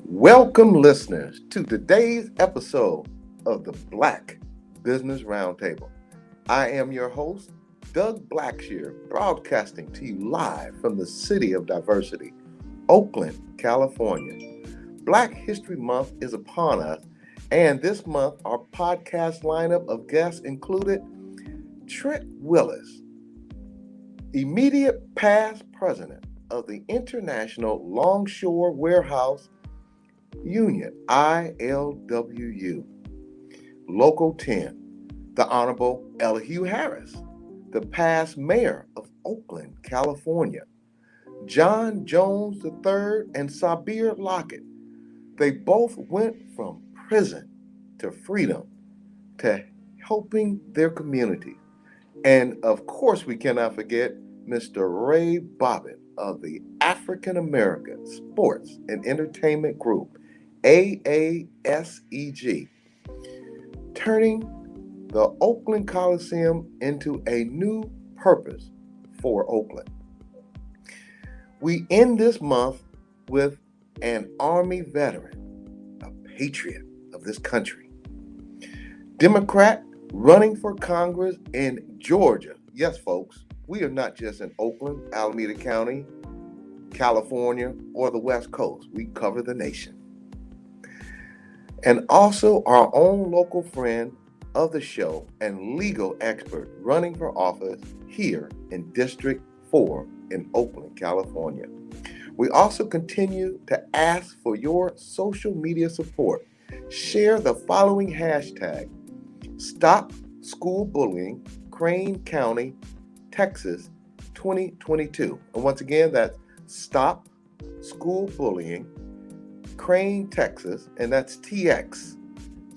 Welcome, listeners, to today's episode of the Black Business Roundtable. I am your host, Doug Blacksher, broadcasting to you live from the city of Diversity, Oakland, California. Black History Month is upon us, and this month our podcast lineup of guests included Trent Willis, immediate past president of the International Longshore Warehouse Union, ILWU. Local 10, the Honorable Elihu Harris, the past mayor of Oakland, California. John Jones III and Sabir Lockett. They both went from prison to freedom to helping their community. And of course, we cannot forget Mr. Ray Bobbitt of the African American Sports and Entertainment Group, AASEG, turning the Oakland Coliseum into a new purpose for Oakland. We end this month with an Army veteran, a patriot of this country, Democrat running for Congress in Georgia. Yes, folks, we are not just in Oakland, Alameda County, California, or the West Coast. We cover the nation. And also our own local friend of the show and legal expert running for office here in District 4 in Oakland, California. We also continue to ask for your social media support. Share the following hashtag: Stop School Bullying, Crane County, Texas, 2022. And once again, that's Stop School Bullying, Crane, Texas, and that's TX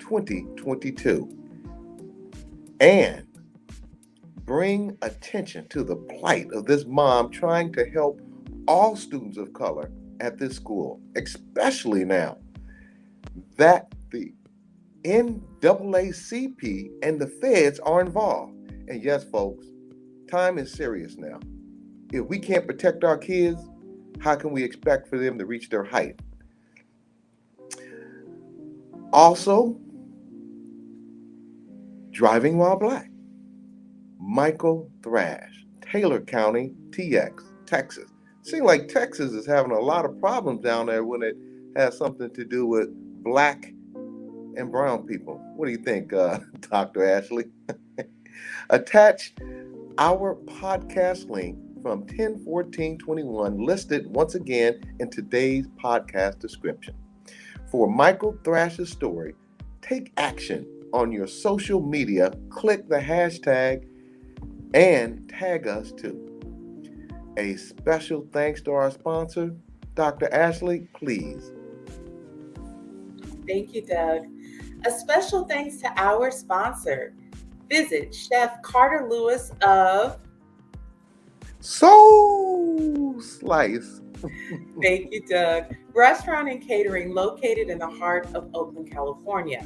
2022. And bring attention to the plight of this mom trying to help all students of color at this school, especially now that the NAACP and the feds are involved. And yes, folks, time is serious now. If we can't protect our kids, how can we expect for them to reach their height? Also, driving while black. Michael Thrash, Taylor County, TX, Texas. Seems like Texas is having a lot of problems down there when it has something to do with black and brown people. What do you think, Dr. Ashley? Attach our podcast link from 10/14/21 listed once again in today's podcast description. For Michael Thrash's story, take action on your social media, click the hashtag, and tag us too. A special thanks to our sponsor, Dr. Ashley, please. Thank you, Doug. A special thanks to our sponsor. Visit Chef Carter Lewis of Soul Slice. Thank you, Doug. Restaurant and catering located in the heart of Oakland, California.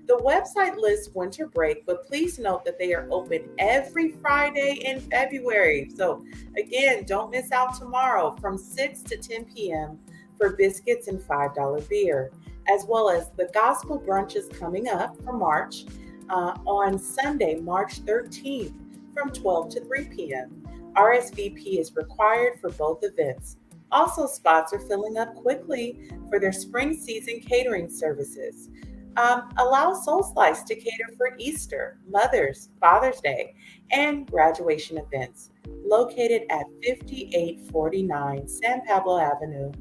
The website lists winter break, but please note that they are open every Friday in February. So again, don't miss out tomorrow from 6 to 10 p.m. for biscuits and $5 beer, as well as the gospel brunches coming up for March on Sunday, March 13th from 12 to 3 p.m. RSVP is required for both events. Also, spots are filling up quickly for their spring season catering services. Allow Soul Slice to cater for Easter, Mother's, Father's Day, and graduation events. Located at 5849 San Pablo Avenue,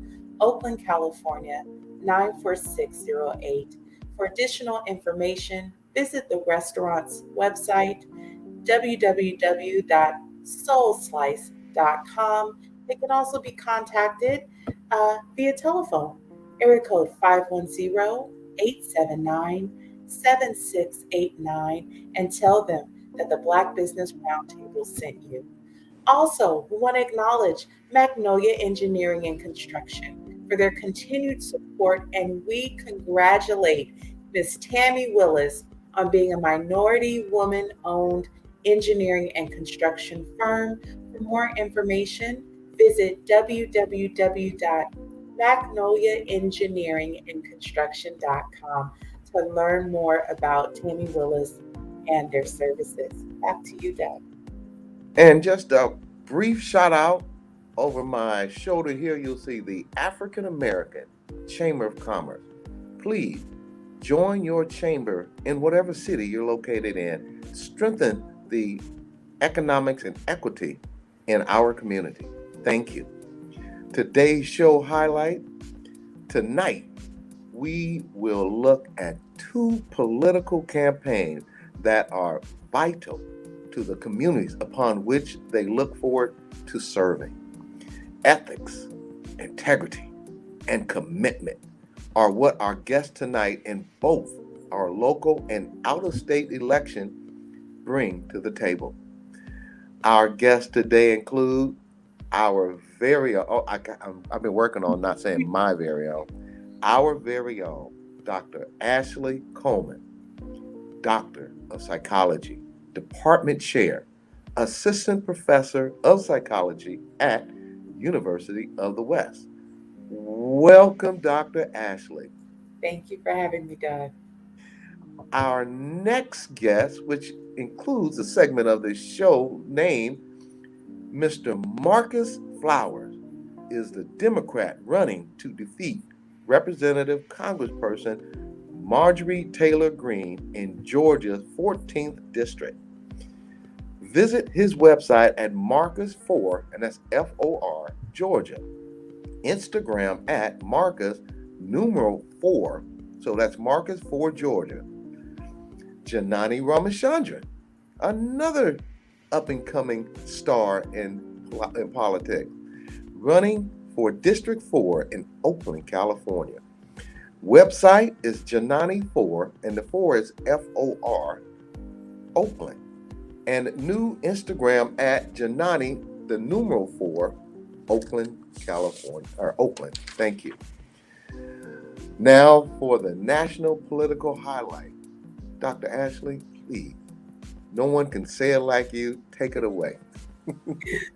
Oakland, California, 94608. For additional information, visit the restaurant's website, www.soulslice.com. They can also be contacted via telephone, area code 510-879-7689, and tell them that the Black Business Roundtable sent you. Also, we want to acknowledge Magnolia Engineering and Construction for their continued support, and we congratulate Ms. Tammy Willis on being a minority woman-owned engineering and construction firm. For more information, visit www.magnolia magnoliaengineeringandconstruction.com to learn more about Tammy Willis and their services. Back to you, Doug. And just a brief shout out over my shoulder here, you'll see the African American Chamber of Commerce. Please join your chamber in whatever city you're located in. Strengthen the economics and equity in our community. Thank you. Today's show highlight: tonight we will look at two political campaigns that are vital to the communities upon which they look forward to serving. Ethics, integrity, and commitment are what our guests tonight in both our local and out-of-state election bring to the table. Our guests today include our very own, I've been working on not saying my very own, our very own Dr. Ashley Coleman, Doctor of Psychology, Department Chair, Assistant Professor of Psychology at University of the West. Welcome, Dr. Ashley. Thank you for having me, Doug. Our next guest, which includes a segment of the show named Mr. Marcus Flowers, is the Democrat running to defeat Representative Congressperson Marjorie Taylor Greene in Georgia's 14th District. Visit his website at Marcus4, and that's F-O-R, Georgia. Instagram at Marcus numeral 4, so that's Marcus4 Georgia. Janani Ramachandran, another up-and-coming star in politics, running for District 4 in Oakland, California. Website is Janani4, and the 4 is F-O-R, Oakland. And new Instagram at Janani, the numeral 4, Oakland, California, or Oakland. Thank you. Now for the national political highlight. Dr. Ashley, please. No one can say it like you. Take it away.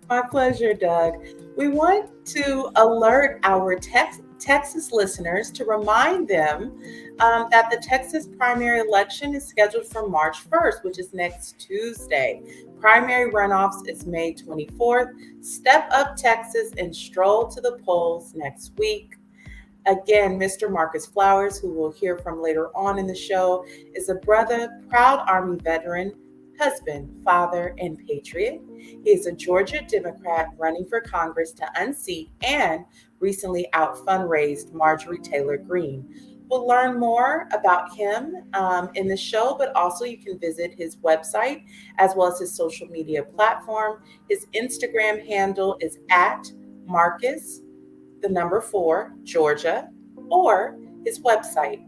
My pleasure, Doug. We want to alert our Texas listeners to remind them that the Texas primary election is scheduled for March 1st, which is next Tuesday. Primary runoffs is May 24th. Step up Texas and stroll to the polls next week. Again, Mr. Marcus Flowers, who we'll hear from later on in the show, is a brother, proud Army veteran, husband, father, and patriot. He is a Georgia Democrat running for Congress to unseat and recently out-fundraised Marjorie Taylor Greene. We'll learn more about him in the show, but also you can visit his website as well as his social media platform. His Instagram handle is at Marcus, the number 4, Georgia, or his website,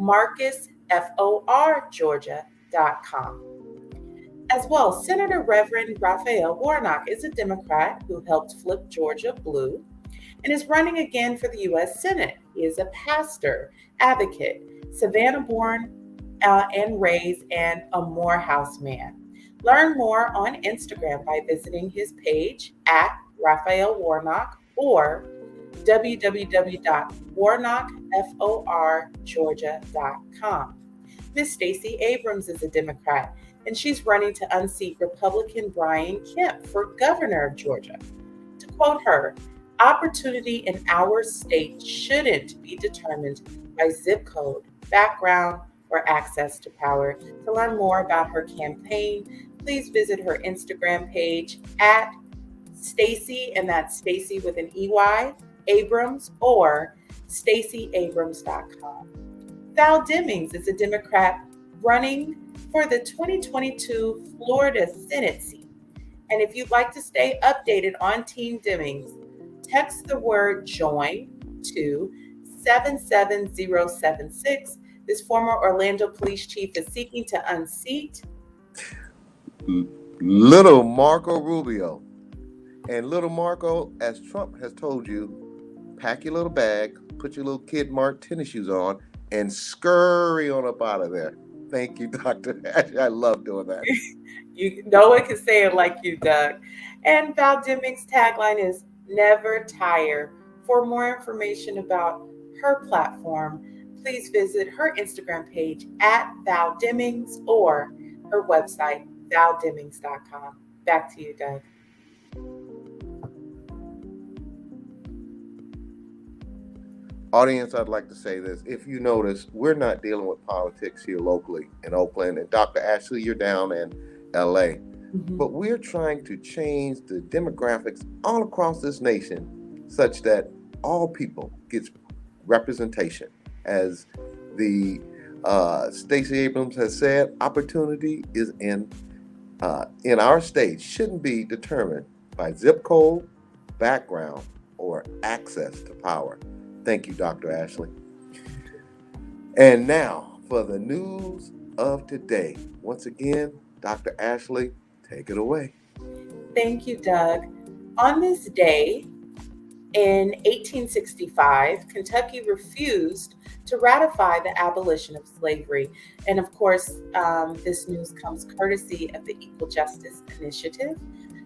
marcusforgeorgia.com. As well, Senator Reverend Raphael Warnock is a Democrat who helped flip Georgia blue and is running again for the U.S. Senate. He is a pastor, advocate, Savannah-born and raised, and a Morehouse man. Learn more on Instagram by visiting his page at Raphael Warnock or www.warnockforgeorgia.com. Miss Stacy Abrams is a Democrat, and she's running to unseat Republican Brian Kemp for governor of Georgia. To quote her, opportunity in our state shouldn't be determined by zip code, background, or access to power. To learn more about her campaign, please visit her Instagram page at Stacy, and that's Stacy with an EY, Abrams, or StacyAbrams.com. Val Demings is a Democrat running for the 2022 Florida Senate seat. And if you'd like to stay updated on Team Demings, text the word JOIN to 77076. This former Orlando police chief is seeking to unseat Little Marco Rubio. And little Marco, as Trump has told you, pack your little bag, put your little Kid Mark tennis shoes on, and scurry on up out of there. Thank you, Dr. Ashley. I love doing that. No one can say it like you, Doug. And Val Demings' tagline is never tire For more information about her platform, please visit her Instagram page at Val Dimmings or her website, valdimmings.com. Back to you, Doug. Audience, I'd like to say this. If you notice, we're not dealing with politics here locally in Oakland. And Dr. Ashley, you're down in LA. But we're trying to change the demographics all across this nation such that all people get representation. As the Stacy Abrams has said, opportunity is in our state shouldn't be determined by zip code, background, or access to power. Thank you, Dr. Ashley. And now for the news of today. Once again, Dr. Ashley, take it away. Thank you, Doug. On this day in 1865, Kentucky refused to ratify the abolition of slavery. And of course, this news comes courtesy of the Equal Justice Initiative.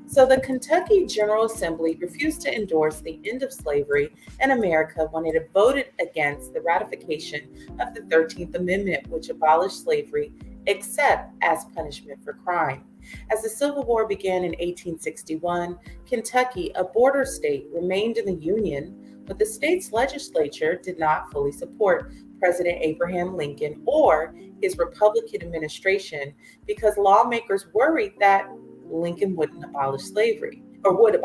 So the Kentucky General Assembly refused to endorse the end of slavery in America when it voted against the ratification of the 13th Amendment, which abolished slavery except as punishment for crime. As the Civil War began in 1861, Kentucky, a border state, remained in the Union, but the state's legislature did not fully support President Abraham Lincoln or his Republican administration because lawmakers worried that Lincoln would abolish slavery. Throughout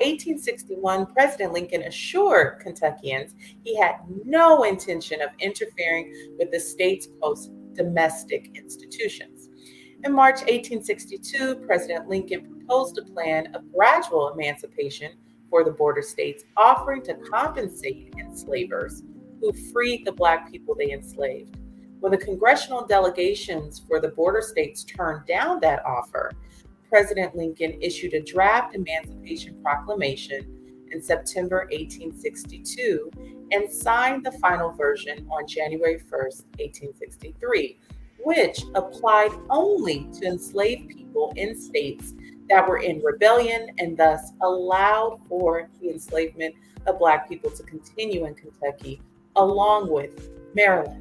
1861, President Lincoln assured Kentuckians he had no intention of interfering with the state's post-domestic institutions. In March 1862, President Lincoln proposed a plan of gradual emancipation for the border states, offering to compensate enslavers who freed the Black people they enslaved. When the congressional delegations for the border states turned down that offer, President Lincoln issued a draft Emancipation Proclamation in September 1862 and signed the final version on January 1st, 1863, which applied only to enslaved people in states that were in rebellion and thus allowed for the enslavement of Black people to continue in Kentucky, along with Maryland,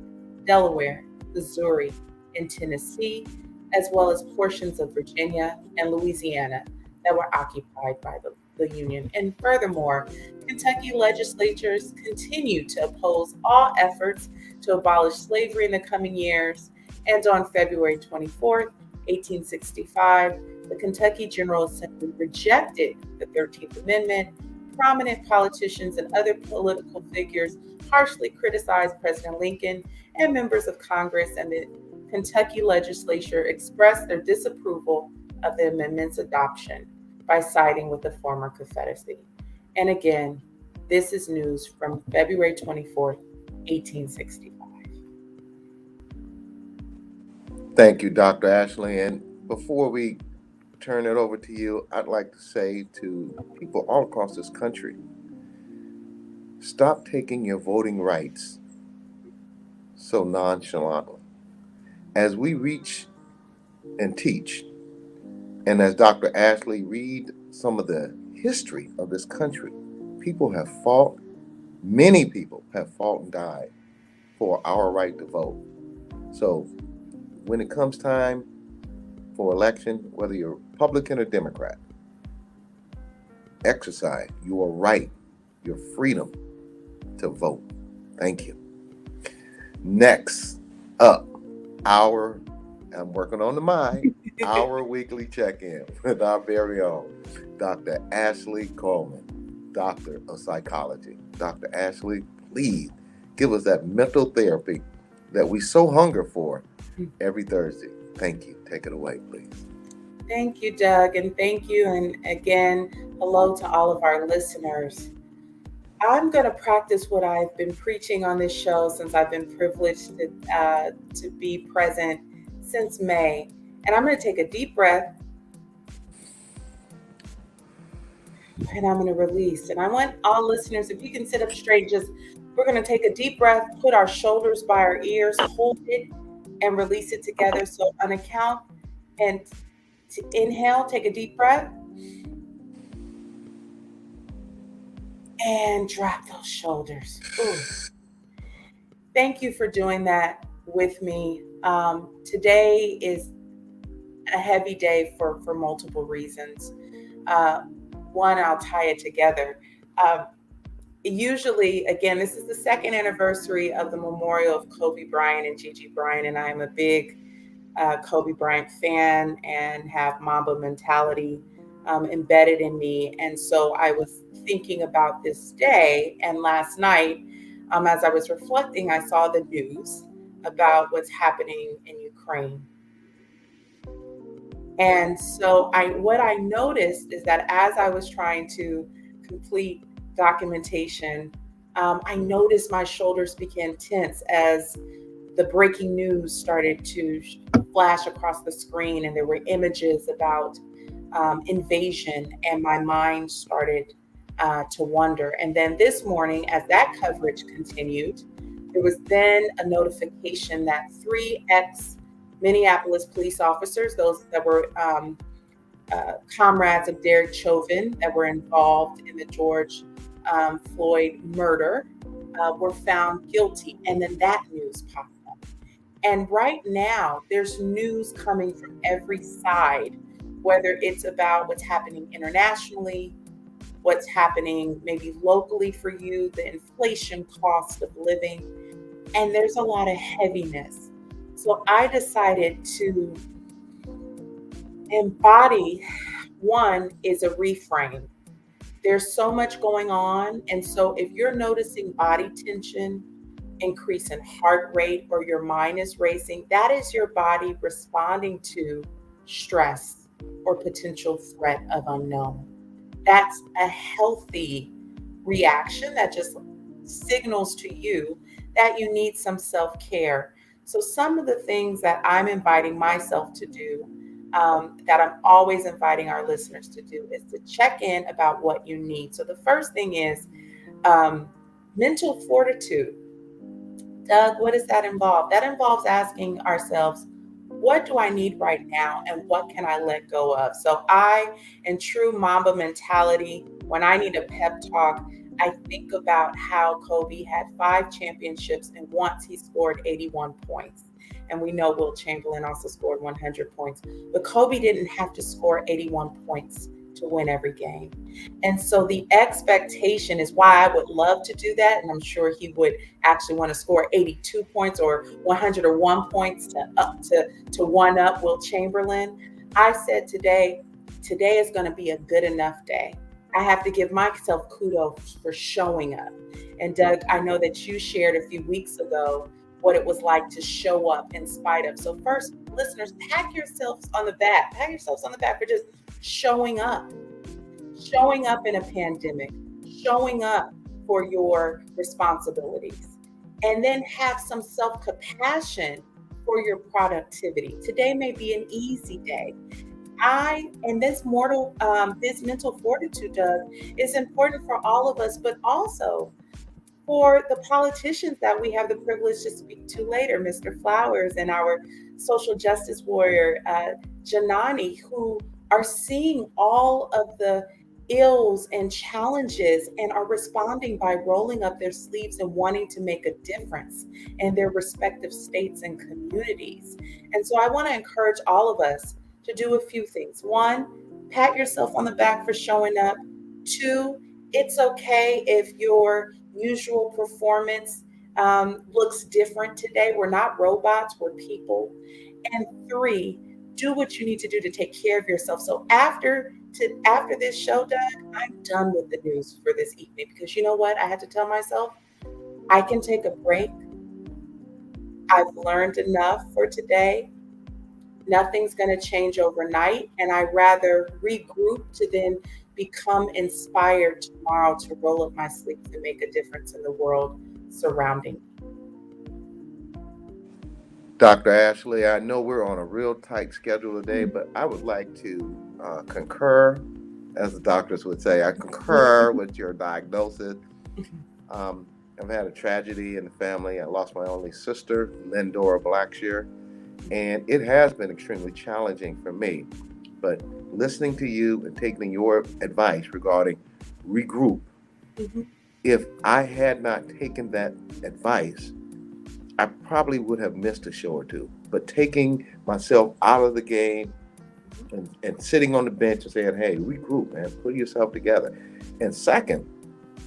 Delaware, Missouri, and Tennessee, as well as portions of Virginia and Louisiana that were occupied by the Union. And furthermore, Kentucky legislatures continued to oppose all efforts to abolish slavery in the coming years. And on February 24th, 1865, the Kentucky General Assembly rejected the 13th Amendment. Prominent politicians and other political figures harshly criticized President Lincoln, and members of Congress and the Kentucky legislature expressed their disapproval of the amendment's adoption by siding with the former Confederacy. And again, this is news from February 24th, 1865. Thank you, Dr. Ashley. And before we turn it over to you, I'd like to say to people all across this country, stop taking your voting rights so nonchalantly. As we reach and teach, and as Dr. Ashley read some of the history of this country, people have fought, many people have fought and died for our right to vote. So when it comes time for election, whether you're Republican or Democrat, exercise your right, your freedom to vote. Thank you. Next up, I'm working on our weekly check-in with our very own Dr. Ashley Coleman, Doctor of Psychology. Dr. Ashley, please give us that mental therapy that we so hunger for every Thursday. Thank you. Take it away, please. Thank you, Doug, and thank you. And again, hello to all of our listeners. I'm going to practice what I've been preaching on this show since I've been privileged to be present since May. And I'm going to take a deep breath and I'm going to release. And I want all listeners, if you can sit up straight, we're going to take a deep breath, put our shoulders by our ears, hold it, and release it together. So on a count, and to inhale, take a deep breath. and drop those shoulders. Ooh. Thank you for doing that with me. Today is a heavy day for multiple reasons. Uh, One, I'll tie it together. Um, Usually, again, this is the second anniversary of the memorial of Kobe Bryant and Gigi Bryant, and I am a big Kobe Bryant fan and have Mamba mentality embedded in me. And so I was thinking about this day, and last night, as I was reflecting, I saw the news about what's happening in Ukraine. And so what I noticed is that as I was trying to complete documentation, I noticed my shoulders began tense as the breaking news started to flash across the screen, and there were images about invasion, and my mind started to wonder. And then this morning, as that coverage continued, there was then a notification that three Minneapolis police officers, those that were comrades of Derek Chauvin that were involved in the George Floyd murder, were found guilty. And then that news popped up. And right now, there's news coming from every side, whether it's about what's happening internationally, what's happening maybe locally for you, the inflation cost of living, and there's a lot of heaviness. So I decided to embody one is a reframe. There's so much going on. And so if you're noticing body tension, increase in heart rate, or your mind is racing, that is your body responding to stress or potential threat of unknown. That's a healthy reaction that just signals to you that you need some self-care. So some of the things that I'm inviting myself to do, that I'm always inviting our listeners to do, is to check in about what you need. So the first thing is mental fortitude. Doug, what does that involve? That involves asking ourselves, what do I need right now and what can I let go of? So I, in true Mamba mentality, when I need a pep talk, I think about how Kobe had 5 championships and once he scored 81 points. And we know Will Chamberlain also scored 100 points. But Kobe didn't have to score 81 points to win every game. And so the expectation is why I would love to do that. And I'm sure he would actually want to score 82 points or 101 points to one up Will Chamberlain. I said today is going to be a good enough day. I have to give myself kudos for showing up. And Doug, I know that you shared a few weeks ago what it was like to show up in spite of. So first, listeners, pat yourselves on the back for just showing up in a pandemic, showing up for your responsibilities, and then have some self-compassion for your productivity. Today may be an easy day. This mental fortitude, Doug, is important for all of us, but also for the politicians that we have the privilege to speak to later, Mr. Flowers and our social justice warrior, Janani, who are seeing all of the ills and challenges and are responding by rolling up their sleeves and wanting to make a difference in their respective states and communities. And so I want to encourage all of us to do a few things. One, pat yourself on the back for showing up. Two, it's okay if your usual performance looks different today. We're not robots, we're people. And three, do what you need to do to take care of yourself. So after this show, Doug, I'm done with the news for this evening, because you know what? I had to tell myself I can take a break. I've learned enough for today. Nothing's going to change overnight, and I'd rather regroup to then become inspired tomorrow to roll up my sleeves and make a difference in the world surrounding me. Dr. Ashley, I know we're on a real tight schedule today, but I would like to concur, as the doctors would say, I concur with your diagnosis. I've had a tragedy in the family. I lost my only sister, Doug Blacksher, and it has been extremely challenging for me. But listening to you and taking your advice regarding regroup Mhm. If I had not taken that advice, I probably would have missed a show or two. But taking myself out of the game and sitting on the bench and saying, hey, regroup, man, put yourself together. And second,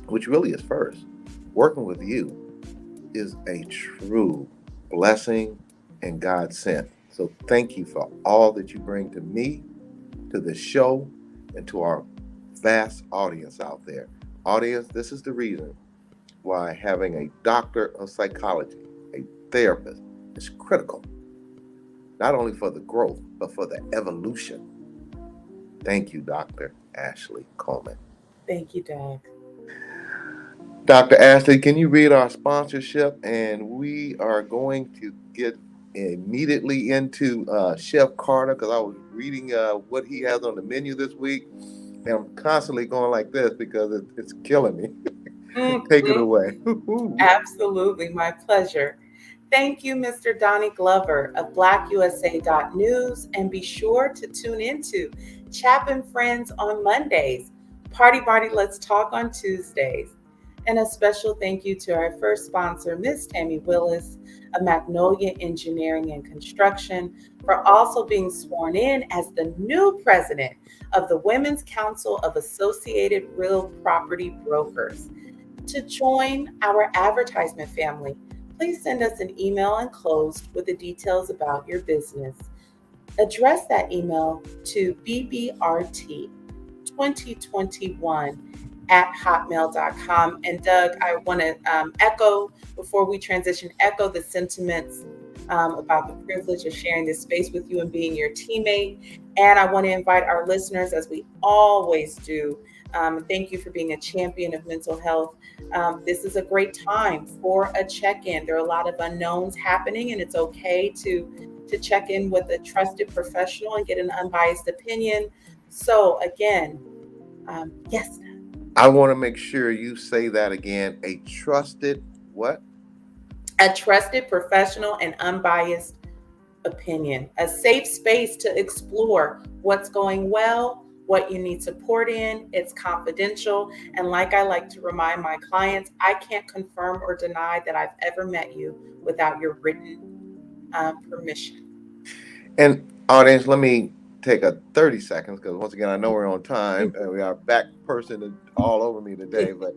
which really is first, working with you is a true blessing and God sent. So thank you for all that you bring to me, to the show, and to our vast audience out there. Audience, this is the reason why having a doctor of psychology, a therapist, is critical, not only for the growth, but for the evolution. Thank you, Dr. Ashley Coleman. Thank you, Doug. Dr. Ashley, can you read our sponsorship? And we are going to get immediately into Chef Carter because I was reading what he has on the menu this week. And I'm constantly going like this because it's killing me. Take it Mhm. away. Absolutely, my pleasure. Thank you, Mr. Donnie Glover of BlackUSA.News, and be sure to tune into Chap and Friends on Mondays, Party Party Let's Talk on Tuesdays. And a special thank you to our first sponsor, Ms. Tammy Willis of Magnolia Engineering and Construction, for also being sworn in as the new president of the Women's Council of Associated Real Property Brokers. To join our advertisement family, please send us an email enclosed with the details about your business. Address that email to bbrt2021@hotmail.com. And Doug, I want to echo, before we transition, echo the sentiments about the privilege of sharing this space with you and being your teammate. And I want to invite our listeners, as we always do, thank you for being a champion of mental health. This is a great time for a check-in. There are a lot of unknowns happening, and it's okay to check in with a trusted professional and get an unbiased opinion. So again, yes. I want to make sure you say that again. A trusted what? A trusted professional and unbiased opinion, a safe space to explore what's going well, what you need support in. It's confidential. And like I like to remind my clients, I can't confirm or deny that I've ever met you without your written permission. And audience, let me take a 30 seconds because once again, I know we're on time and we are back person all over me today. But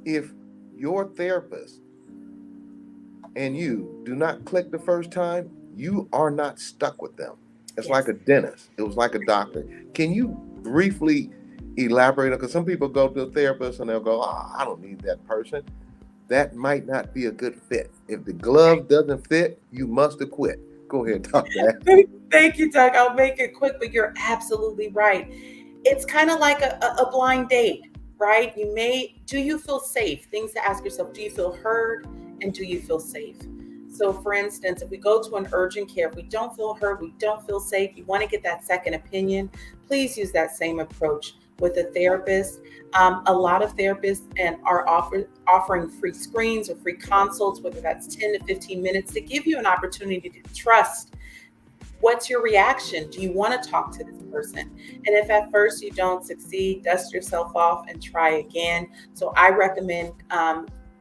if your therapist and you do not click the first time, you are not stuck with them. It's Yes. like a dentist. It was like a doctor. Can you briefly elaborate? Because some people go to a therapist and they'll go, oh, I don't need that person. That might not be a good fit. If the glove doesn't fit, you must have quit. Go ahead, Dr. Thank you, Doug. I'll make it quick, but you're absolutely right. It's kind of like a blind date, right? Do you feel safe? Things to ask yourself, do you feel heard and do you feel safe? So for instance, if we go to an urgent care, if we don't feel heard, we don't feel safe, you want to get that second opinion, please use that same approach with a therapist. A lot of therapists are offering free screens or free consults, whether that's 10 to 15 minutes, to give you an opportunity to trust. What's your reaction? Do you want to talk to this person? And if at first you don't succeed, dust yourself off and try again. So I recommend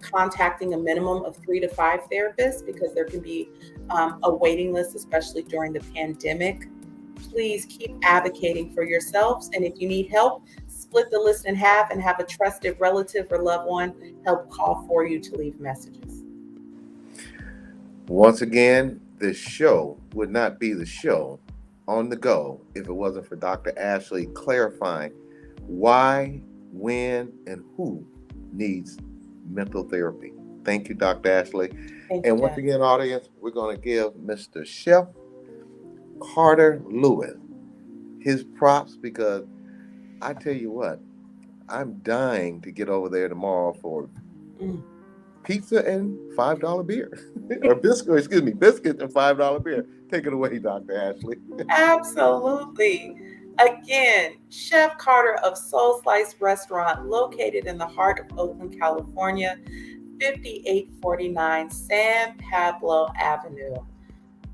contacting a minimum of 3 to 5 therapists because there can be a waiting list, especially during the pandemic. Please keep advocating for yourselves. And if you need help, split the list in half and have a trusted relative or loved one help call for you to leave messages. Once again, the show would not be the show on the go if it wasn't for Dr. Ashley clarifying why, when, and who needs mental therapy. Thank you, Dr. Ashley. And once again, audience, we're going to give Mr. Chef Carter Lewis his props because I tell you what, I'm dying to get over there tomorrow for pizza and $5 beer. Or biscuits and $5 beer. Take it away, Dr. Ashley. Absolutely. Again, Chef Carter of Soul Slice Restaurant, located in the heart of Oakland, California, 5849 San Pablo Avenue.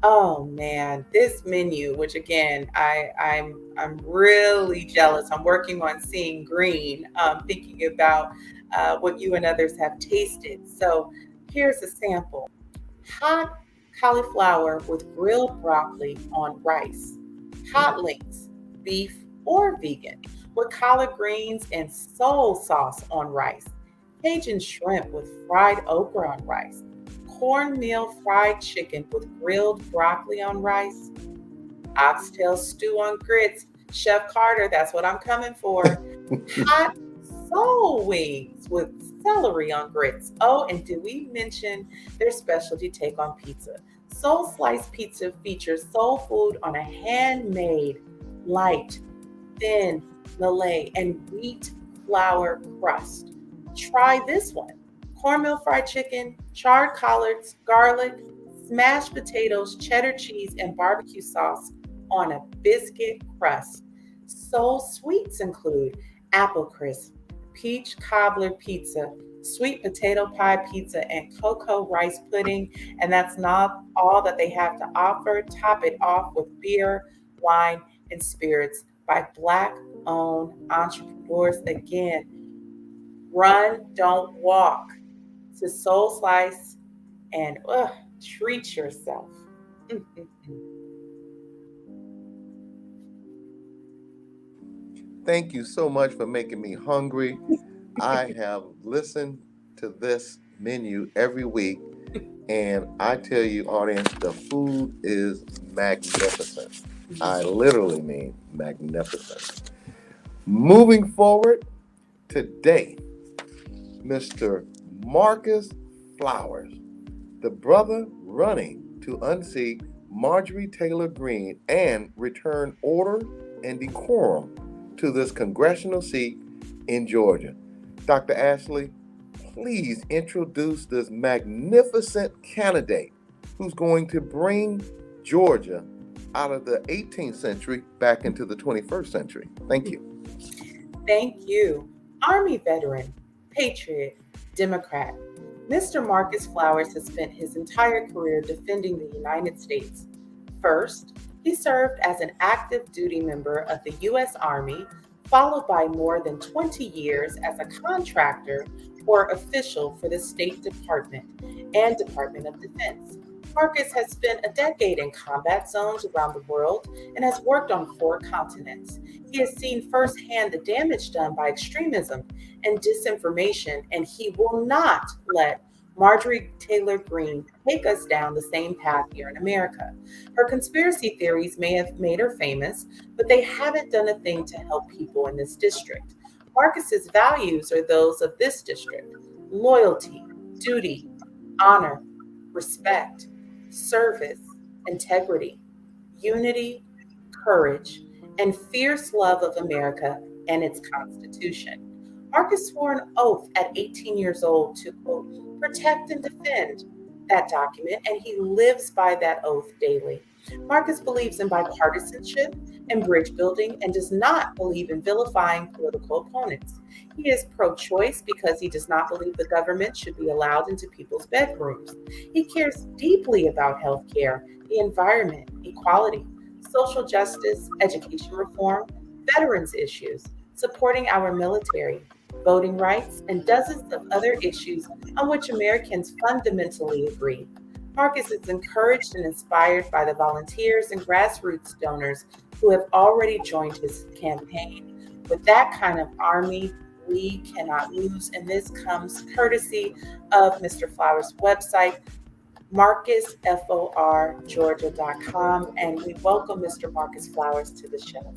Oh man, this menu, which again, I'm really jealous. I'm working on seeing green, thinking about what you and others have tasted. So here's a sample: hot cauliflower with grilled broccoli on rice, hot links, beef or vegan, with collard greens and soul sauce on rice, Cajun shrimp with fried okra on rice, cornmeal fried chicken with grilled broccoli on rice, oxtail stew on grits. Chef Carter, that's what I'm coming for. Hot soul wings with celery on grits. Oh, and did we mention their specialty take on pizza? Soul Slice Pizza features soul food on a handmade, light, thin, malay, and wheat flour crust. Try this one: cornmeal fried chicken, charred collards, garlic, smashed potatoes, cheddar cheese, and barbecue sauce on a biscuit crust. Soul sweets include apple crisp, peach cobbler pizza, sweet potato pie pizza, and cocoa rice pudding. And that's not all that they have to offer. Top it off with beer, wine, and spirits by Black owned entrepreneurs. Again, run, don't walk to Soul Slice and treat yourself. Mm-mm-mm. Thank you so much for making me hungry. I have listened to this menu every week, and I tell you, audience, the food is magnificent. I literally mean magnificent. Moving forward, today, Mr. Marcus Flowers, the brother running to unseat Marjorie Taylor Greene and return order and decorum to this congressional seat in Georgia. Dr. Ashley, please introduce this magnificent candidate who's going to bring Georgia out of the 18th century back into the 21st century. Thank you. Thank you. Army veteran, Patriot, Democrat, Mr. Marcus Flowers has spent his entire career defending the United States. First, he served as an active duty member of the U.S. Army, followed by more than 20 years as a contractor or official for the State Department and Department of Defense. Marcus has spent a decade in combat zones around the world and has worked on 4 continents. He has seen firsthand the damage done by extremism and disinformation, and he will not let Marjorie Taylor Greene take us down the same path here in America. Her conspiracy theories may have made her famous, but they haven't done a thing to help people in this district. Marcus's values are those of this district: loyalty, duty, honor, respect, service, integrity, unity, courage, and fierce love of America and its Constitution. Marcus swore an oath at 18 years old to, quote, protect and defend that document, and he lives by that oath daily. Marcus believes in bipartisanship and bridge building and does not believe in vilifying political opponents. He is pro choice because he does not believe the government should be allowed into people's bedrooms. He cares deeply about health care, the environment, equality, social justice, education reform, veterans issues, supporting our military, voting rights, and dozens of other issues on which Americans fundamentally agree. Marcus is encouraged and inspired by the volunteers and grassroots donors who have already joined his campaign. With that kind of army, we cannot lose, and this comes courtesy of Mr. Flowers' website, marcusforgeorgia.com, and we welcome Mr. Marcus Flowers to the show.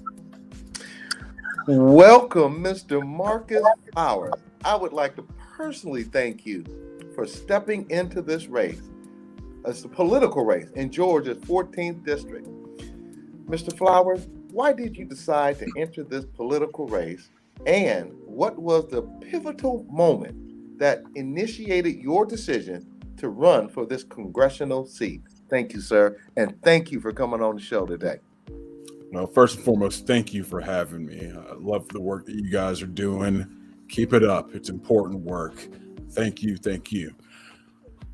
Welcome, Mr. Marcus Flowers. I would like to personally thank you for stepping into this race. It's a political race in Georgia's 14th district. Mr. Flowers, why did you decide to enter this political race, and what was the pivotal moment that initiated your decision to run for this congressional seat? Thank you, sir, and thank you for coming on the show today. Well, first and foremost, thank you for having me. I love the work that you guys are doing. Keep it up. It's important work. Thank you. Thank you.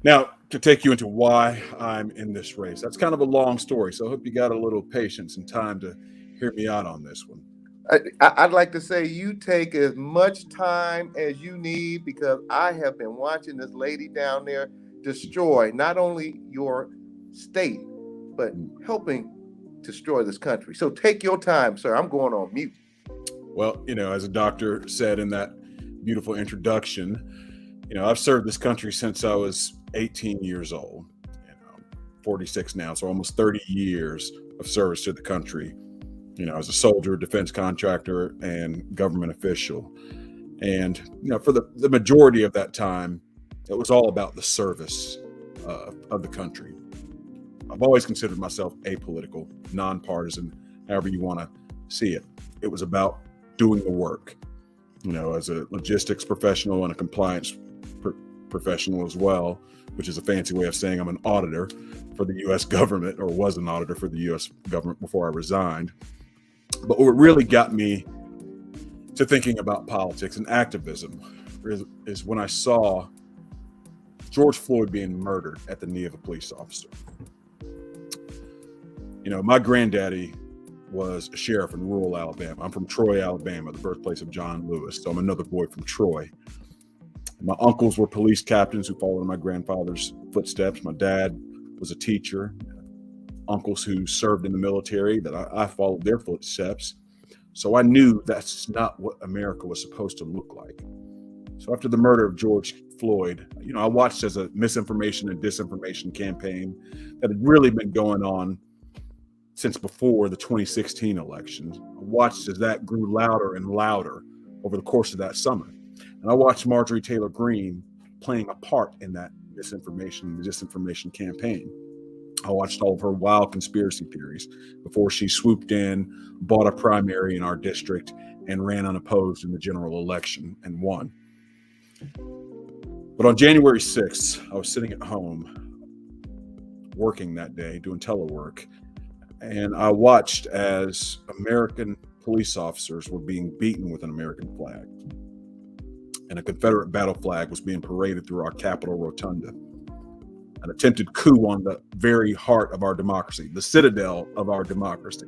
Now, to take you into why I'm in this race, that's kind of a long story. So I hope you got a little patience and time to hear me out on this one. I'd like to say you take as much time as you need, because I have been watching this lady down there destroy not only your state, but helping destroy this country. So take your time, sir. I'm going on mute. Well, as a doctor said in that beautiful introduction, I've served this country since I was 18 years old. 46 now, so almost 30 years of service to the country. As a soldier, defense contractor, and government official. And, for the majority of that time, it was all about the service of the country. I've always considered myself apolitical, nonpartisan, however you want to see it. It was about doing the work, as a logistics professional and a compliance professional as well, which is a fancy way of saying I'm an auditor for the U.S. government, or was an auditor for the U.S. government before I resigned. But what really got me to thinking about politics and activism is when I saw George Floyd being murdered at the knee of a police officer. My granddaddy was a sheriff in rural Alabama. I'm from Troy, Alabama, the birthplace of John Lewis. So I'm another boy from Troy. My uncles were police captains who followed in my grandfather's footsteps. My dad was a teacher. Uncles who served in the military, that I followed their footsteps. So I knew that's not what America was supposed to look like. So after the murder of George Floyd, I watched as a misinformation and disinformation campaign that had really been going on since before the 2016 elections. I watched as that grew louder and louder over the course of that summer. And I watched Marjorie Taylor Greene playing a part in that misinformation and disinformation campaign. I watched all of her wild conspiracy theories before she swooped in, bought a primary in our district, and ran unopposed in the general election and won. But on January 6th, I was sitting at home working that day, doing telework, and I watched as American police officers were being beaten with an American flag. And a Confederate battle flag was being paraded through our Capitol rotunda. An attempted coup on the very heart of our democracy, the citadel of our democracy.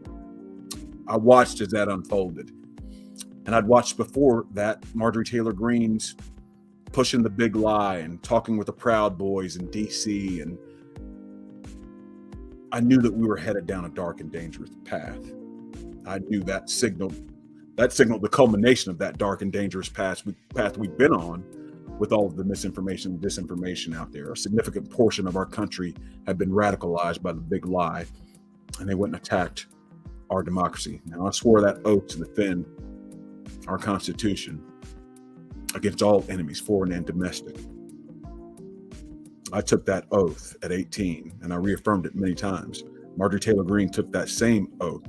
I watched as that unfolded. And I'd watched before that Marjorie Taylor Greene's pushing the big lie and talking with the Proud Boys in DC. And I knew that we were headed down a dark and dangerous path. I knew that signaled the culmination of that dark and dangerous path we've been on, with all of the misinformation and disinformation out there. A significant portion of our country had been radicalized by the big lie, and they went and attacked our democracy. Now, I swore that oath to defend our Constitution against all enemies, foreign and domestic. I took that oath at 18, and I reaffirmed it many times. Marjorie Taylor Greene took that same oath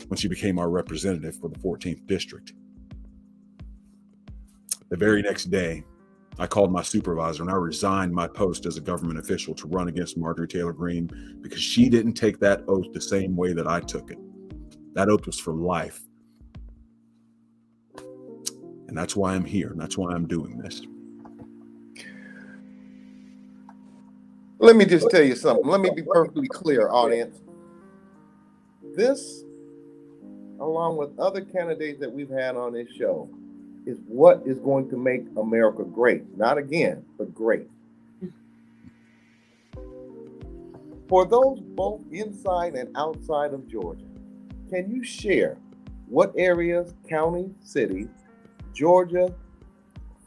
when she became our representative for the 14th District. The very next day, I called my supervisor and I resigned my post as a government official to run against Marjorie Taylor Greene, because she didn't take that oath the same way that I took it. That oath was for life. And that's why I'm here. And that's why I'm doing this. Let me just tell you something. Let me be perfectly clear, audience. This, along with other candidates that we've had on this show, is what is going to make America great. Not again, but great. For those both inside and outside of Georgia, can you share what areas, counties, cities, Georgia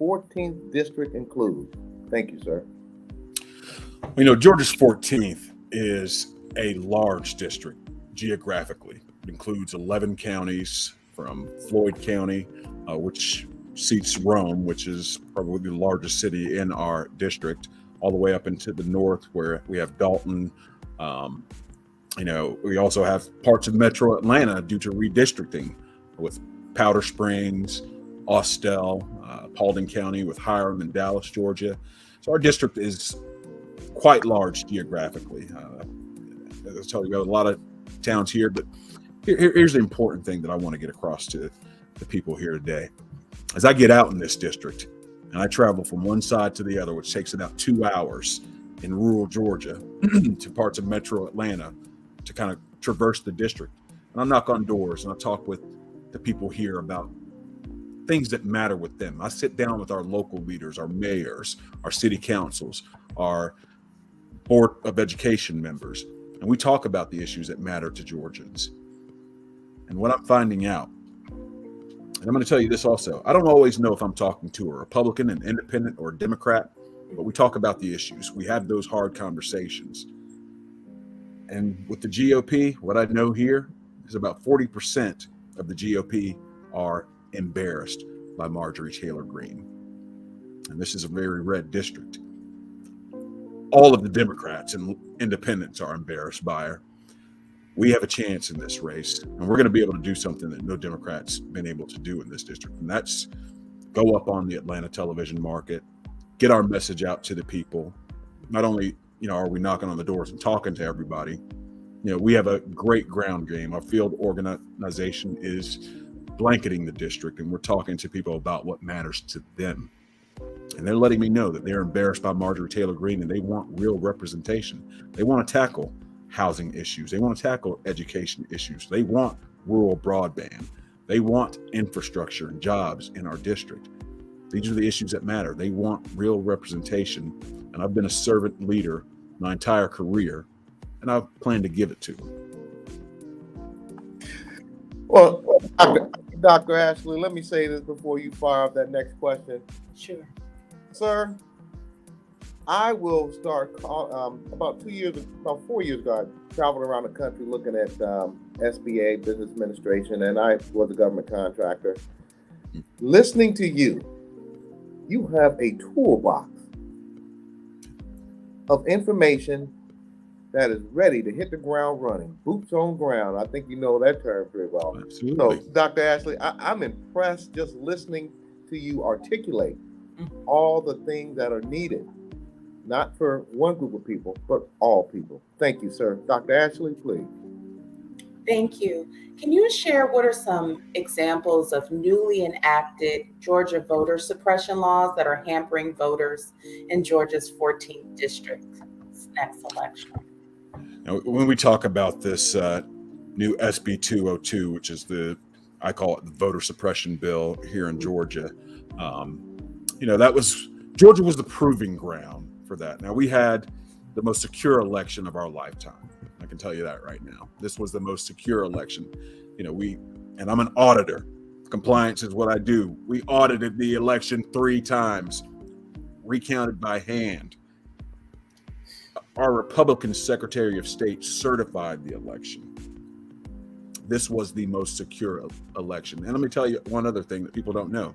14th District includes? Thank you, sir. Georgia's 14th is a large district geographically. It includes 11 counties, from Floyd County, which seats Rome, which is probably the largest city in our district, all the way up into the north where we have Dalton. We also have parts of Metro Atlanta due to redistricting, with Powder Springs, Austell, Paulding County, with Hiram and Dallas, Georgia. So our district is quite large geographically. I'll tell you, we got a lot of towns here, but here's the important thing that I want to get across to the people here today. As I get out in this district, And I travel from one side to the other, which takes about 2 hours in rural Georgia to parts of metro Atlanta to kind of traverse the district. And I knock on doors and I talk with the people here about things that matter with them. I sit down with our local leaders, our mayors, our city councils, our board of education members, and we talk about the issues that matter to Georgians. And what I'm finding out, and I'm going to tell you this also, I don't always know if I'm talking to a Republican, an independent, or a Democrat, but we talk about the issues. We have those hard conversations. And with the GOP, what I know here is about 40% of the GOP are embarrassed by Marjorie Taylor Greene. And this is a very red district. All of the Democrats and independents are embarrassed by her. We have a chance in this race, and we're going to be able to do something that no Democrats been able to do in this district. And that's go up on the Atlanta television market, get our message out to the people. Not only, are we knocking on the doors and talking to everybody, we have a great ground game. Our field organization is blanketing the district, and we're talking to people about what matters to them. And they're letting me know that they're embarrassed by Marjorie Taylor Greene and they want real representation. They want to tackle housing issues. They want to tackle education issues. They want rural broadband. They want infrastructure and jobs in our district. These are the issues that matter. They want real representation. And I've been a servant leader my entire career, and I plan to give it to them. Well, Dr. Ashley, let me say this before you fire up that next question. Sure. Sir, I will start about 4 years ago, I traveled around the country looking at SBA, Business Administration, and I was a government contractor. Listening to you, you have a toolbox of information that is ready to hit the ground running, boots on ground. I think you know that term pretty well. Absolutely. So, Dr. Ashley, I'm impressed just listening to you articulate all the things that are needed, not for one group of people, but all people. Thank you, sir. Dr. Ashley, please. Thank you. Can you share what are some examples of newly enacted Georgia voter suppression laws that are hampering voters in Georgia's 14th district next election? Now, when we talk about this new SB 202, which is I call it the voter suppression bill here in Georgia, Georgia was the proving ground for that. Now, we had the most secure election of our lifetime. I can tell you that right now. This was the most secure election. And I'm an auditor. Compliance is what I do. We audited the election 3 times, recounted by hand. Our Republican Secretary of State certified the election. This was the most secure election. And let me tell you one other thing that people don't know.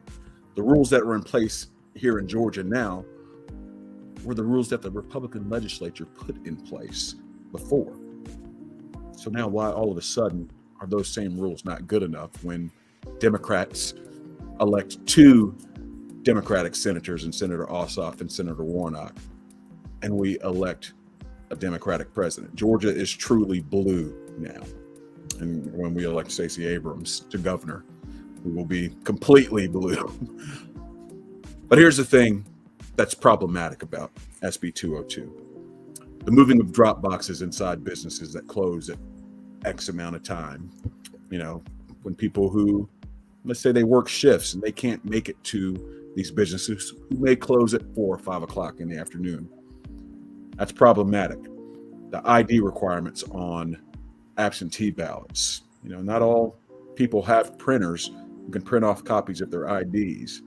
The rules that were in place here in Georgia now were the rules that the Republican legislature put in place before. So now why all of a sudden are those same rules not good enough when Democrats elect 2 Democratic senators and Senator Ossoff and Senator Warnock, and we elect a Democratic president? Georgia is truly blue now. And when we elect Stacy Abrams to governor, we will be completely blue. But here's the thing that's problematic about SB 202. The moving of drop boxes inside businesses that close at X amount of time. When people who, let's say they work shifts and they can't make it to these businesses who may close at 4 or 5 o'clock in the afternoon. That's problematic. The ID requirements on absentee ballots. Not all people have printers who can print off copies of their IDs.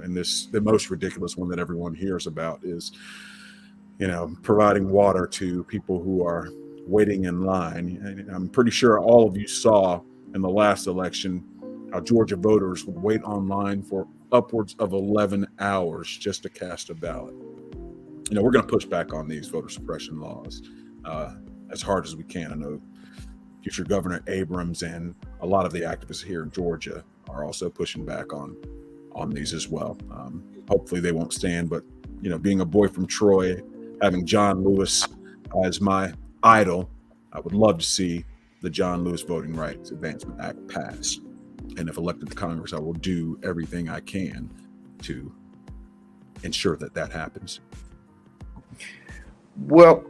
And the most ridiculous one that everyone hears about is, providing water to people who are waiting in line. And I'm pretty sure all of you saw in the last election how Georgia voters would wait online for upwards of 11 hours just to cast a ballot. We're going to push back on these voter suppression laws as hard as we can. I know future Governor Abrams and a lot of the activists here in Georgia are also pushing back on these as well. Hopefully they won't stand, but being a boy from Troy, having John Lewis as my idol, I would love to see the John Lewis Voting Rights Advancement Act pass. And if elected to Congress, I will do everything I can to ensure that that happens. Well,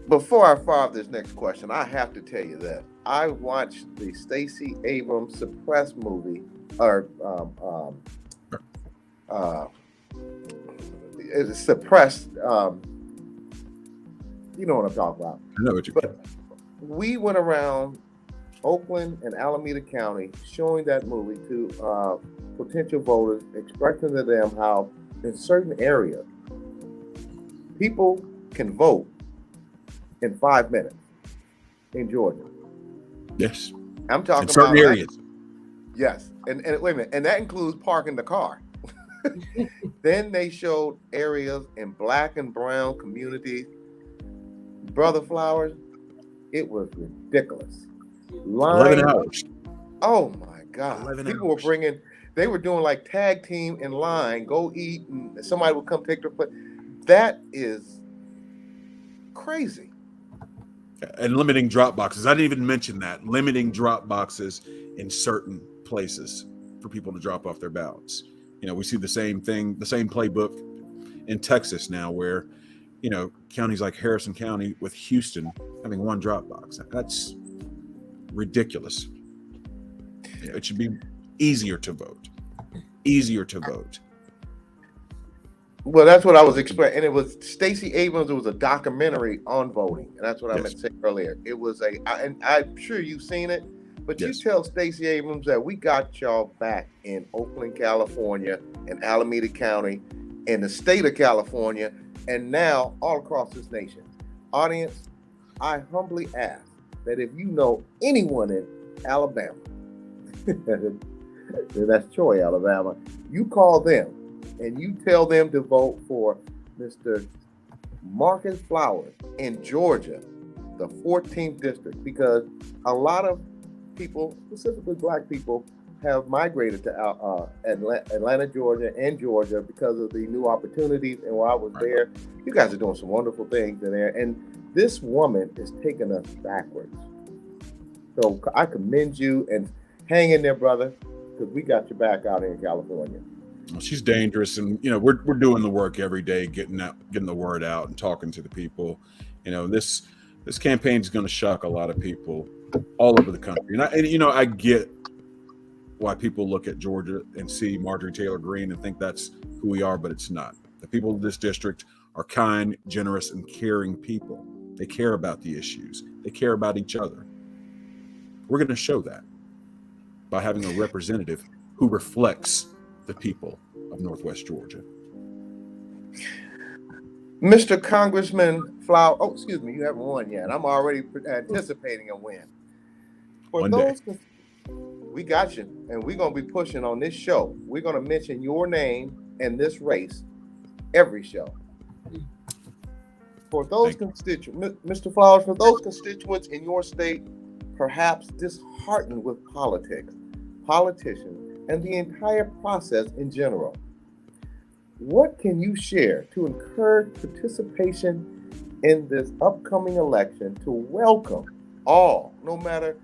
before I fire off this next question, I have to tell you that I watched the Stacy Abrams Suppress movie, or it's Suppressed. You know what I'm talking about. I know what you're But we went around Oakland and Alameda County showing that movie to potential voters, expressing to them how in certain areas people can vote in 5 minutes in Georgia. Yes. I'm talking in certain about areas. Yes. And wait a minute. And that includes parking the car. Then they showed areas in Black and brown communities. Brother Flowers, it was ridiculous. 11 hours. Oh my God. 11 People hours. they were doing like tag team in line, go eat, and somebody would come take their place. That is crazy. And limiting drop boxes. I didn't even mention that. Limiting drop boxes in certain places for people to drop off their ballots. You know, we see the same thing, the same playbook in Texas now, where, you know, counties like Harrison County with Houston having one drop box. That's ridiculous. It should be easier to vote. Easier to vote. Well, that's what I was explaining. And it was Stacy Abrams. It was a documentary on voting. And that's what I meant to say earlier. It was and I'm sure you've seen it, but you tell Stacy Abrams that we got y'all back in Oakland, California, in Alameda County, in the state of California, and now all across this nation. Audience, I humbly ask that if you know anyone in Alabama, that's Troy, Alabama, you call them and you tell them to vote for Mr. Marcus Flowers in Georgia, the 14th district, because a lot of people, specifically Black people, have migrated to Atlanta, Georgia, and Georgia because of the new opportunities. And while I was there, you guys are doing some wonderful things in there. And this woman is taking us backwards. So I commend you, and hang in there, brother, because we got your back out here in California. Well, she's dangerous, and you know we're doing the work every day, getting the word out and talking to the people. You know, this campaign is going to shock a lot of people all over the country, and you know I get why people look at Georgia and see Marjorie Taylor Greene and think that's who we are, but it's not. The people of this district are kind, generous, and caring people. They care about the issues. They care about each other. We're going to show that by having a representative who reflects the people of Northwest Georgia. Mr. Congressman Flower, oh, excuse me, you haven't won yet. I'm already anticipating a win. For those, we got you, and we're going to be pushing on this show. We're going to mention your name and this race every show. For those constituents, Mr. Flowers, for those constituents in your state, perhaps disheartened with politics, politicians, and the entire process in general, what can you share to encourage participation in this upcoming election, to welcome all, no matter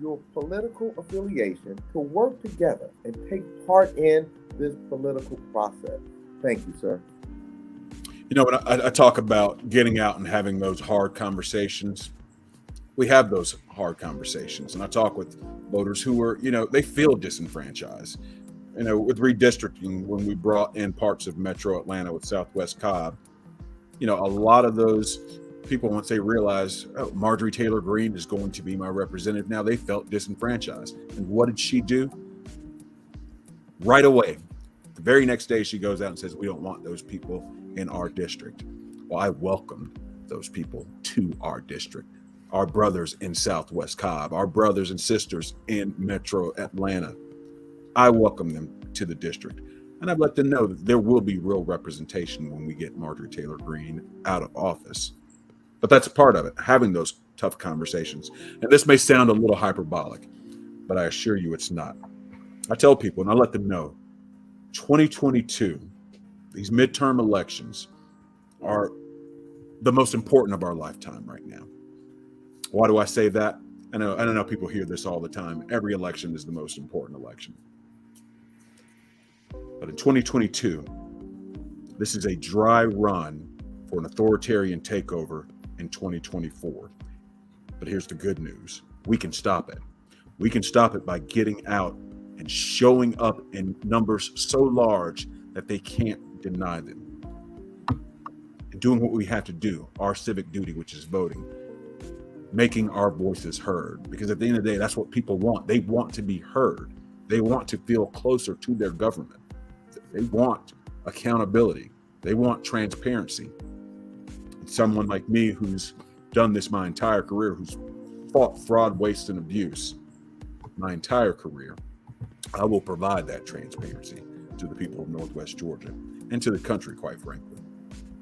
your political affiliation, to work together and take part in this political process? Thank you, sir. You know, when I talk about getting out and having those hard conversations, we have those hard conversations. And I talk with voters who are, you know, they feel disenfranchised. You know, with redistricting, when we brought in parts of Metro Atlanta with Southwest Cobb, you know, a lot of those people, once they realized, oh, Marjorie Taylor Greene is going to be my representative now, they felt disenfranchised. And what did she do? Right away, the very next day, she goes out and says, we don't want those people in our district. Well, I welcomed those people to our district. Our brothers in Southwest Cobb, our brothers and sisters in Metro Atlanta. I welcome them to the district. And I've let them know that there will be real representation when we get Marjorie Taylor Greene out of office. But that's a part of it, having those tough conversations. And this may sound a little hyperbolic, but I assure you it's not. I tell people, and I let them know, 2022, these midterm elections are the most important of our lifetime right now. Why do I say that? I know people hear this all the time. Every election is the most important election. But in 2022, This is a dry run for an authoritarian takeover in 2024. But here's the good news. We can stop it. We can stop it by getting out and showing up in numbers so large that they can't deny them. And doing what we have to do, our civic duty, which is voting, making our voices heard. Because at the end of the day, that's what people want. They want to be heard. They want to feel closer to their government. They want accountability. They want transparency. And someone like me who's done this my entire career, who's fought fraud, waste, and abuse my entire career, I will provide that transparency to the people of Northwest Georgia and to the country, quite frankly,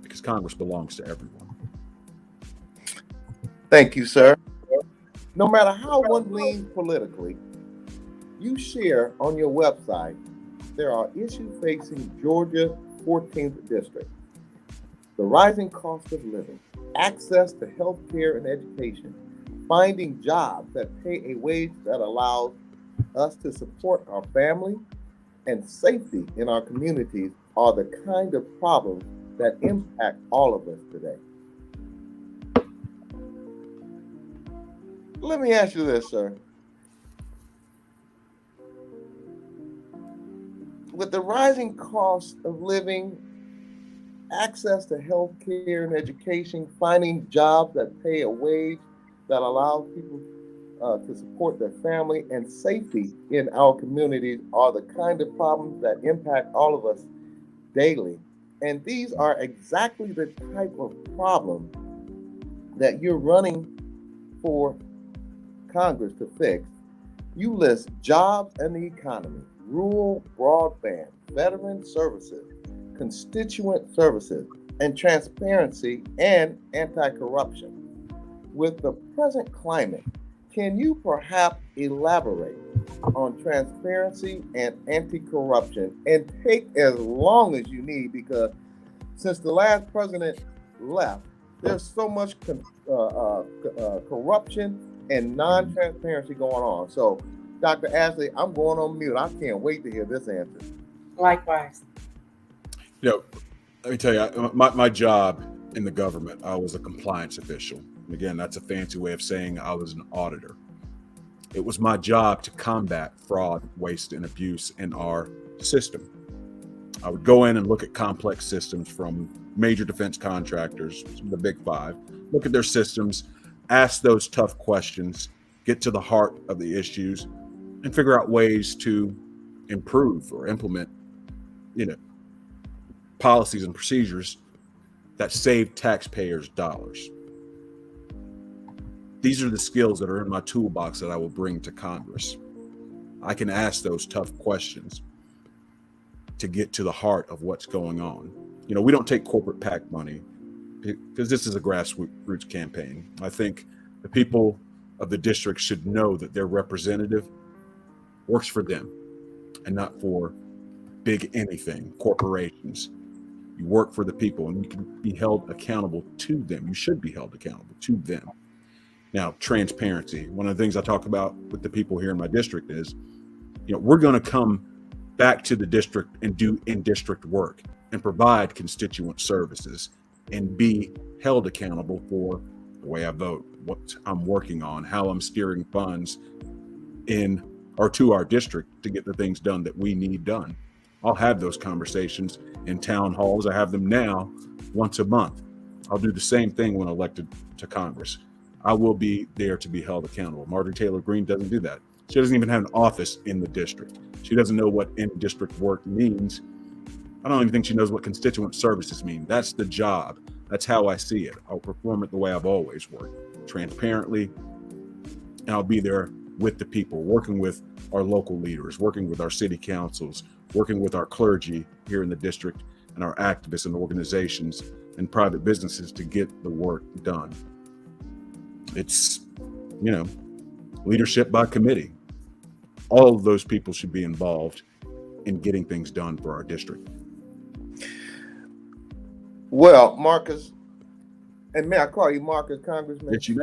because Congress belongs to everyone. Thank you, sir. No matter how one leans politically, you share on your website there are issues facing Georgia 14th District. The rising cost of living, access to health care and education, finding jobs that pay a wage that allows us to support our family, and safety in our communities are the kind of problems that impact all of us today. Let me ask you this, sir. With the rising cost of living, access to health care and education, finding jobs that pay a wage that allows people to support their family, and safety in our communities are the kind of problems that impact all of us daily. And these are exactly the type of problem that you're running for Congress to fix. You list jobs and the economy, rural broadband, veteran services, constituent services, and transparency and anti-corruption. With the present climate, can you perhaps elaborate on transparency and anti-corruption, and take as long as you need, because since the last president left, there's so much corruption and non-transparency going on. So, Dr. Ashley, I'm going on mute. I can't wait to hear this answer. Likewise. Let me tell you, my job in the government, I was a compliance official. And again, that's a fancy way of saying I was an auditor. It was my job to combat fraud, waste, and abuse in our system. I would go in and look at complex systems from major defense contractors, the big five, look at their systems, ask those tough questions, get to the heart of the issues, and figure out ways to improve or implement, policies and procedures that save taxpayers dollars. These are the skills that are in my toolbox that I will bring to Congress. I can ask those tough questions to get to the heart of what's going on. We don't take corporate PAC money because this is a grassroots campaign. I think the people of the district should know that their representative works for them and not for big anything, corporations. You work for the people and you can be held accountable to them. You should be held accountable to them. Now, transparency. One of the things I talk about with the people here in my district is, we're going to come back to the district and do in-district work and provide constituent services and be held accountable for the way I vote, what I'm working on, how I'm steering funds in or to our district to get the things done that we need done. I'll have those conversations in town halls. I have them now once a month. I'll do the same thing when elected to Congress. I will be there to be held accountable. Marjorie Taylor Greene doesn't do that. She doesn't even have an office in the district. She doesn't know what in-district work means. I don't even think she knows what constituent services mean. That's the job. That's how I see it. I'll perform it the way I've always worked, transparently, and I'll be there with the people, working with our local leaders, working with our city councils, working with our clergy here in the district, and our activists and organizations and private businesses to get the work done. It's, leadership by committee. All of those people should be involved in getting things done for our district. Well, Marcus, and may I call you Marcus, Congressman? Yes, you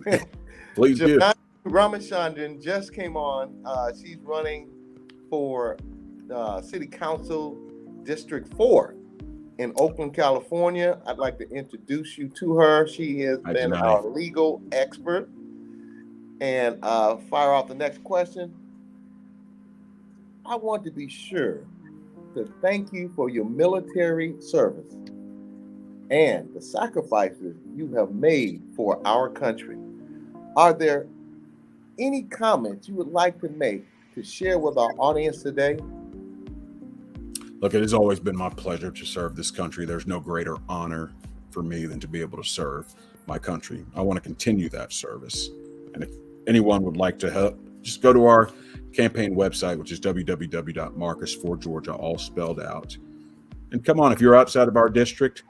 may. Please do. Janani Ramachandran just came on. She's running for City Council District 4 in Oakland, California. I'd like to introduce you to her. She has Hi, been Janani. our legal expert. And fire off the next question. I want to be sure to thank you for your military service and the sacrifices you have made for our country. Are there any comments you would like to make to share with our audience today? Look, it has always been my pleasure to serve this country. There's no greater honor for me than to be able to serve my country. I want to continue that service. And if anyone would like to help, just go to our campaign website, which is www.marcus4georgia, all spelled out. And come on, if you're outside of our district,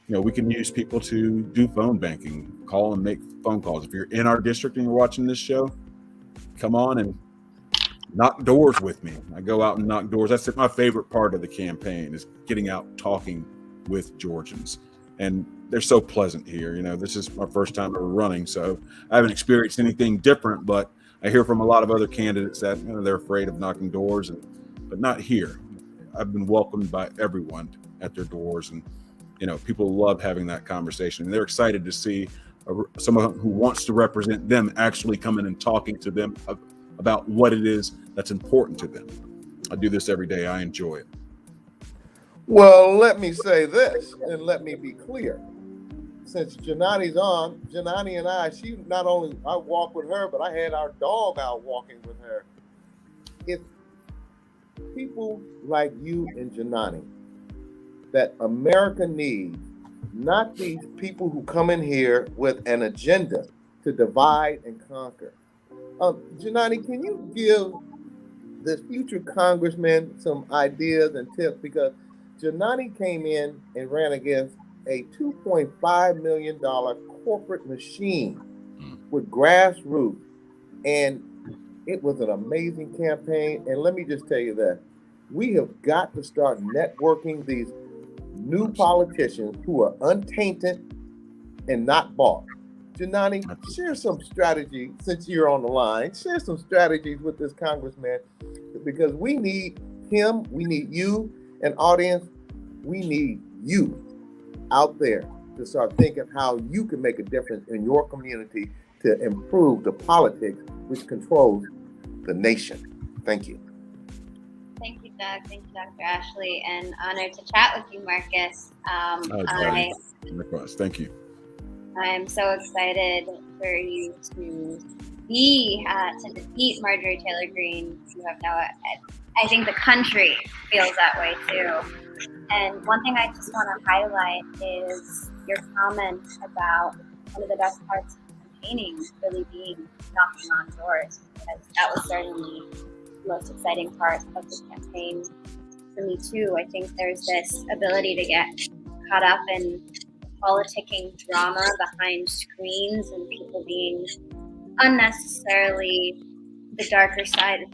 we can use people to do phone banking, call and make phone calls. If you're in our district and you're watching this show, come on and knock doors with me. I go out and knock doors. That's my favorite part of the campaign, is getting out, talking with Georgians. And they're so pleasant here. This is my first time ever running, so I haven't experienced anything different, but I hear from a lot of other candidates that they're afraid of knocking doors, but not here. I've been welcomed by everyone at their doors, and people love having that conversation. And they're excited to see someone who wants to represent them actually coming and talking to them about what it is that's important to them. I do this every day. I enjoy it. Well, let me say this, and let me be clear. Since Janani's on, Janani and I walk with her, but I had our dog out walking with her. It's people like you and Janani that America needs, not these people who come in here with an agenda to divide and conquer. Janani, can you give this future congressman some ideas and tips? Because Janani came in and ran against a $2.5 million corporate machine with grassroots, and it was an amazing campaign. And let me just tell you that we have got to start networking these new politicians who are untainted and not bought. Janani, share some strategy, since you're on the line. Share some strategies with this congressman, because we need him, we need you, and audience, we need you out there to start thinking how you can make a difference in your community to improve the politics which controls the nation. Thank you. Thank you, Doug. Thank you, Dr. Ashley, and honored to chat with you, Marcus. Thank you. I'm so excited for you to defeat Marjorie Taylor Greene. You have now, I think the country feels that way too. And one thing I just want to highlight is your comment about one of the best parts of campaigning really being knocking on doors, because that was certainly the most exciting part of the campaign for me too. I think there's this ability to get caught up in politicking drama behind screens and people being unnecessarily the darker side,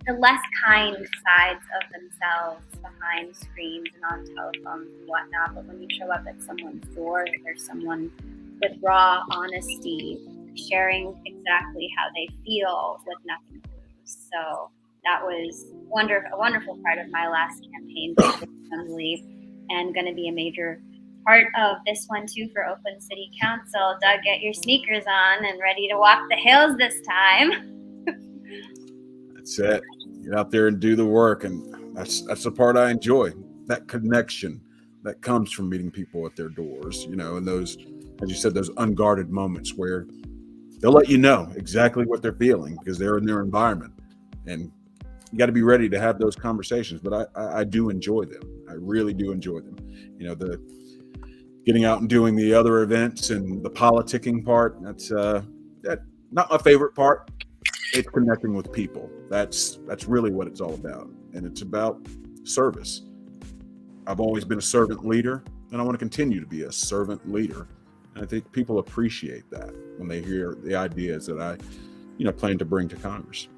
the less kind sides of themselves behind screens and on telephones and whatnot. But when you show up at someone's door, there's someone with raw honesty, sharing exactly how they feel with nothing to lose. So that was a wonderful part of my last campaign, and going to be a major part of this one too for Oakland City Council. Doug, get your sneakers on and ready to walk the hills this time. That's it. Get out there and do the work, and that's the part I enjoy. That connection that comes from meeting people at their doors, and those, as you said, those unguarded moments where they'll let you know exactly what they're feeling because they're in their environment, and you got to be ready to have those conversations. But I do enjoy them. I really do enjoy them. The getting out and doing the other events and the politicking part, that's not my favorite part. It's connecting with people. That's really what it's all about. And it's about service. I've always been a servant leader, and I want to continue to be a servant leader. And I think people appreciate that when they hear the ideas that I, plan to bring to Congress.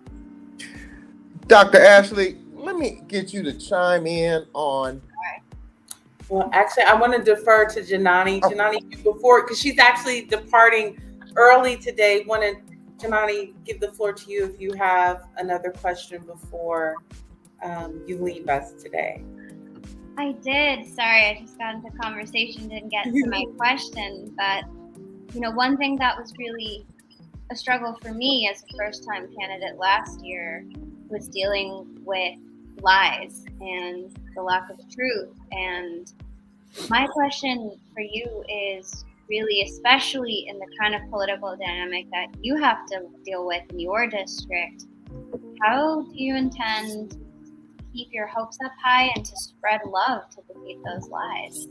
Dr. Ashley, let me get you to chime in on. Well, actually, I want to defer to Janani. Oh. Janani, before, because she's actually departing early today. Janani, give the floor to you if you have another question before you leave us today. I did. Sorry, I just got into conversation, didn't get to my question. But, one thing that was really a struggle for me as a first-time candidate last year was dealing with lies and the lack of truth. And my question for you is really, especially in the kind of political dynamic that you have to deal with in your district, how do you intend to keep your hopes up high and to spread love to defeat those lies?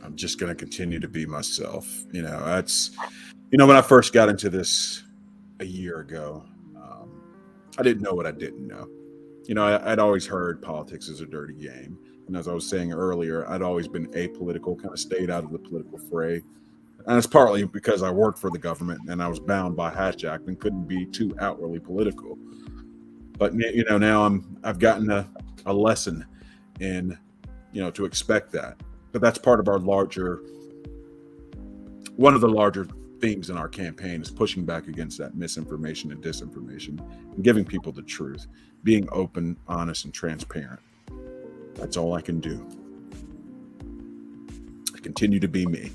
I'm just going to continue to be myself. When I first got into this a year ago, I didn't know what I didn't know. I'd always heard politics is a dirty game. And as I was saying earlier, I'd always been apolitical, kind of stayed out of the political fray. And it's partly because I worked for the government and I was bound by Hatch Act and couldn't be too outwardly political. But, now I've gotten a lesson in, to expect that. But that's part of one of the larger themes in our campaign is pushing back against that misinformation and disinformation and giving people the truth, being open, honest, and transparent. That's all I can do. I continue to be me.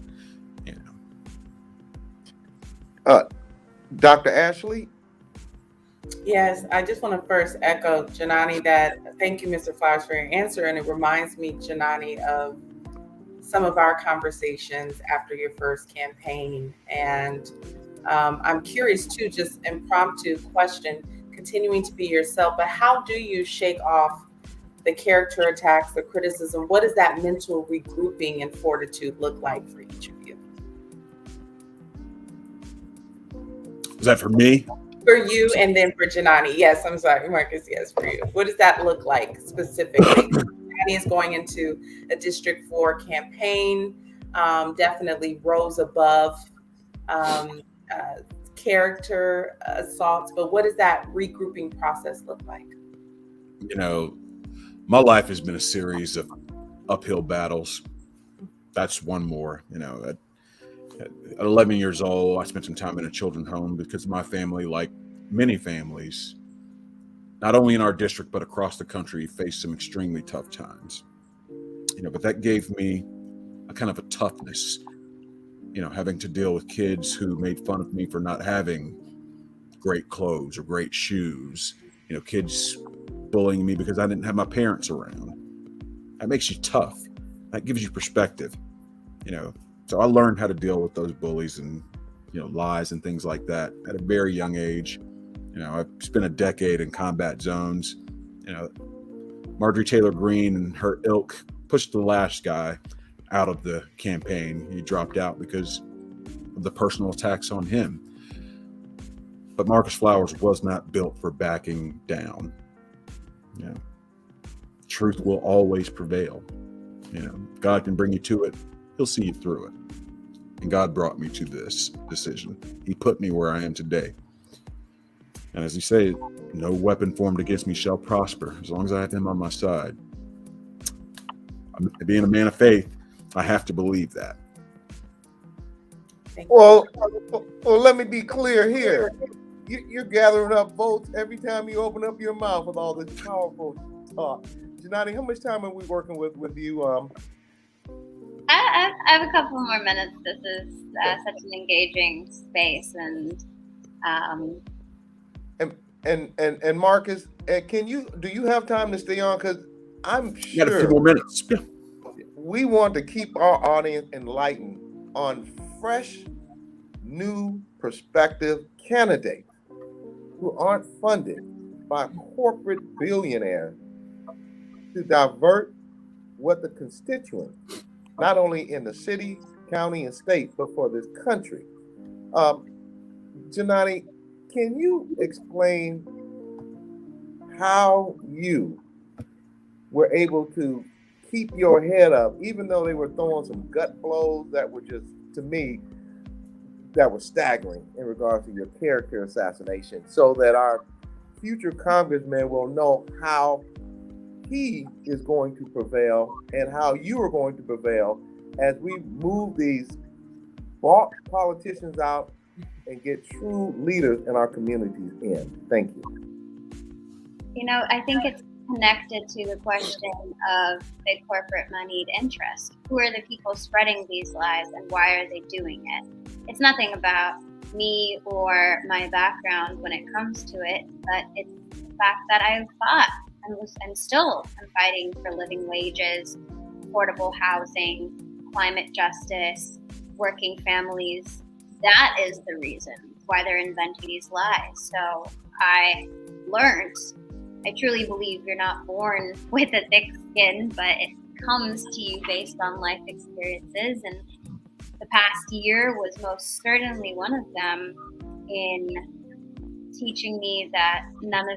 Dr. Ashley? Yes, I just want to first echo Janani that thank you, Mr. Flowers, for your answer. And it reminds me, Janani, of some of our conversations after your first campaign. And I'm curious too, just impromptu question, continuing to be yourself, but how do you shake off the character attacks, the criticism? What does that mental regrouping and fortitude look like for each of you? Is that for me? For you and then for Janani. Yes, I'm sorry, Marcus. Yes, for you. What does that look like specifically? Janani is going into a District 4 campaign, definitely rose above character assaults, but what does that regrouping process look like? My life has been a series of uphill battles. That's one more. At 11 years old, I spent some time in a children's home because my family, like many families, not only in our district, but across the country, faced some extremely tough times. But that gave me a kind of a toughness, having to deal with kids who made fun of me for not having great clothes or great shoes, kids bullying me because I didn't have my parents around. That makes you tough. That gives you perspective, So I learned how to deal with those bullies and, lies and things like that at a very young age. I've spent a decade in combat zones. Marjorie Taylor Greene and her ilk pushed the last guy out of the campaign. He dropped out because of the personal attacks on him. But Marcus Flowers was not built for backing down. Truth will always prevail. If God can bring you to it, he'll see you through it. And God brought me to this decision. He put me where I am today. And as he said, no weapon formed against me shall prosper as long as I have him on my side. Being a man of faith, I have to believe that. Well, let me be clear here. You're gathering up votes every time you open up your mouth with all this powerful talk. Janani, how much time are we working with you? I have a couple more minutes. This is such an engaging space, and Marcus, do you have time to stay on? Because I'm sure got a few more minutes. Yeah. We want to keep our audience enlightened on fresh, new perspective candidates who aren't funded by corporate billionaires to divert what the constituents, not only in the city, county, and state, but for this country. Janani, can you explain how you were able to keep your head up, even though they were throwing some gut blows that were just, to me, that were staggering in regards to your character assassination, so that our future congressman will know how he is going to prevail and how you are going to prevail as we move these bought politicians out and get true leaders in our communities in. Thank you. I think it's connected to the question of big corporate moneyed interest. Who are the people spreading these lies and why are they doing it? It's nothing about me or my background when it comes to it, but it's the fact that I've fought and still am fighting for living wages, affordable housing, climate justice, working families. That is the reason why they're inventing these lies. So I truly believe you're not born with a thick skin, but it comes to you based on life experiences. And the past year was most certainly one of them in teaching me that none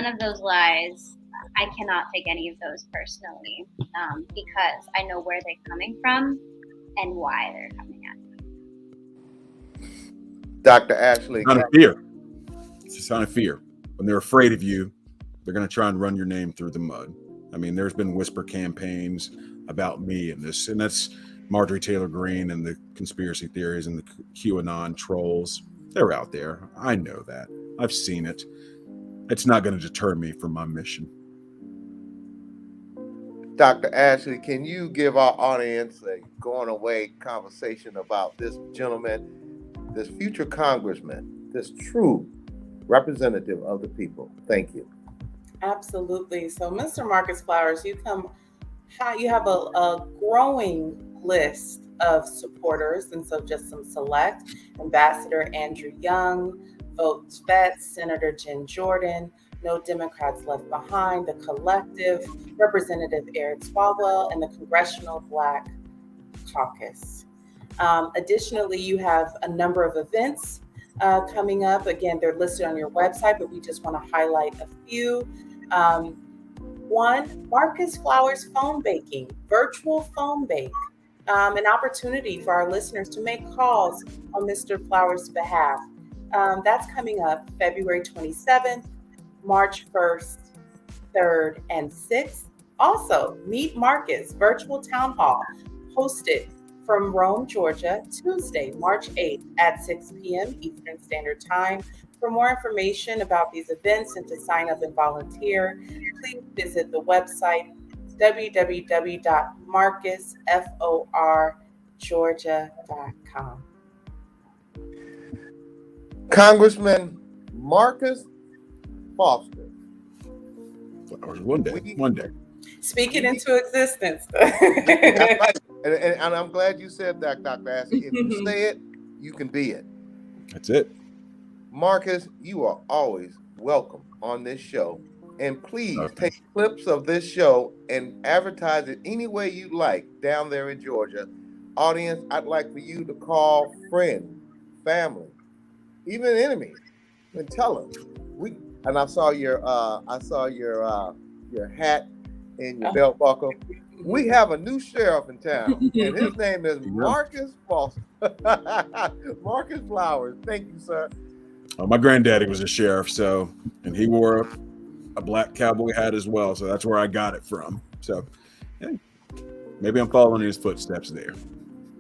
of those lies, I cannot take any of those personally, because I know where they're coming from and why they're coming at me. Dr. Ashley. It's a sign of fear. It's a sign of fear. When they're afraid of you, they're going to try and run your name through the mud. I mean, there's been whisper campaigns about me and this, and that's Marjorie Taylor Greene and the conspiracy theories and the QAnon trolls. They're out there. I know that. I've seen it. It's not going to deter me from my mission. Dr. Ashley, can you give our audience a going away conversation about this gentleman, this future congressman, this true representative of the people? Thank you. Absolutely. So, Mr. Marcus Flowers, you have a growing list of supporters, and so just some select: Ambassador Andrew Young, Votes Vets, Senator Jen Jordan, No Democrats Left Behind, The Collective, Representative Eric Swalwell, and the Congressional Black Caucus. Additionally, you have a number of events coming up. Again, they're listed on your website, but we just want to highlight a few. One, Marcus Flowers Phone Baking, virtual phone bake, an opportunity for our listeners to make calls on Mr. Flowers' behalf. That's coming up February 27th, March 1st, 3rd, and 6th. Also, Meet Marcus virtual town hall hosted from Rome, Georgia, Tuesday, March 8th at 6 p.m. Eastern Standard Time. For more information about these events and to sign up and volunteer, please visit the website www.marcusforgeorgia.com. Congressman Marcus Foster. One day. Speak it into existence. That's right. And I'm glad you said that, Dr. Ashley. If you say it, you can be it. That's it. Marcus, you are always welcome on this show. And please take clips of this show and advertise it any way you like down there in Georgia. Audience, I'd like for you to call friends, family, even enemies, and tell them. And I saw your hat and your belt buckle. We have a new sheriff in town, and his name is Marcus Foster. Marcus Flowers. Thank you, sir. My granddaddy was a sheriff, and he wore a black cowboy hat as well, so that's where I got it from. So, yeah, maybe I'm following his footsteps there.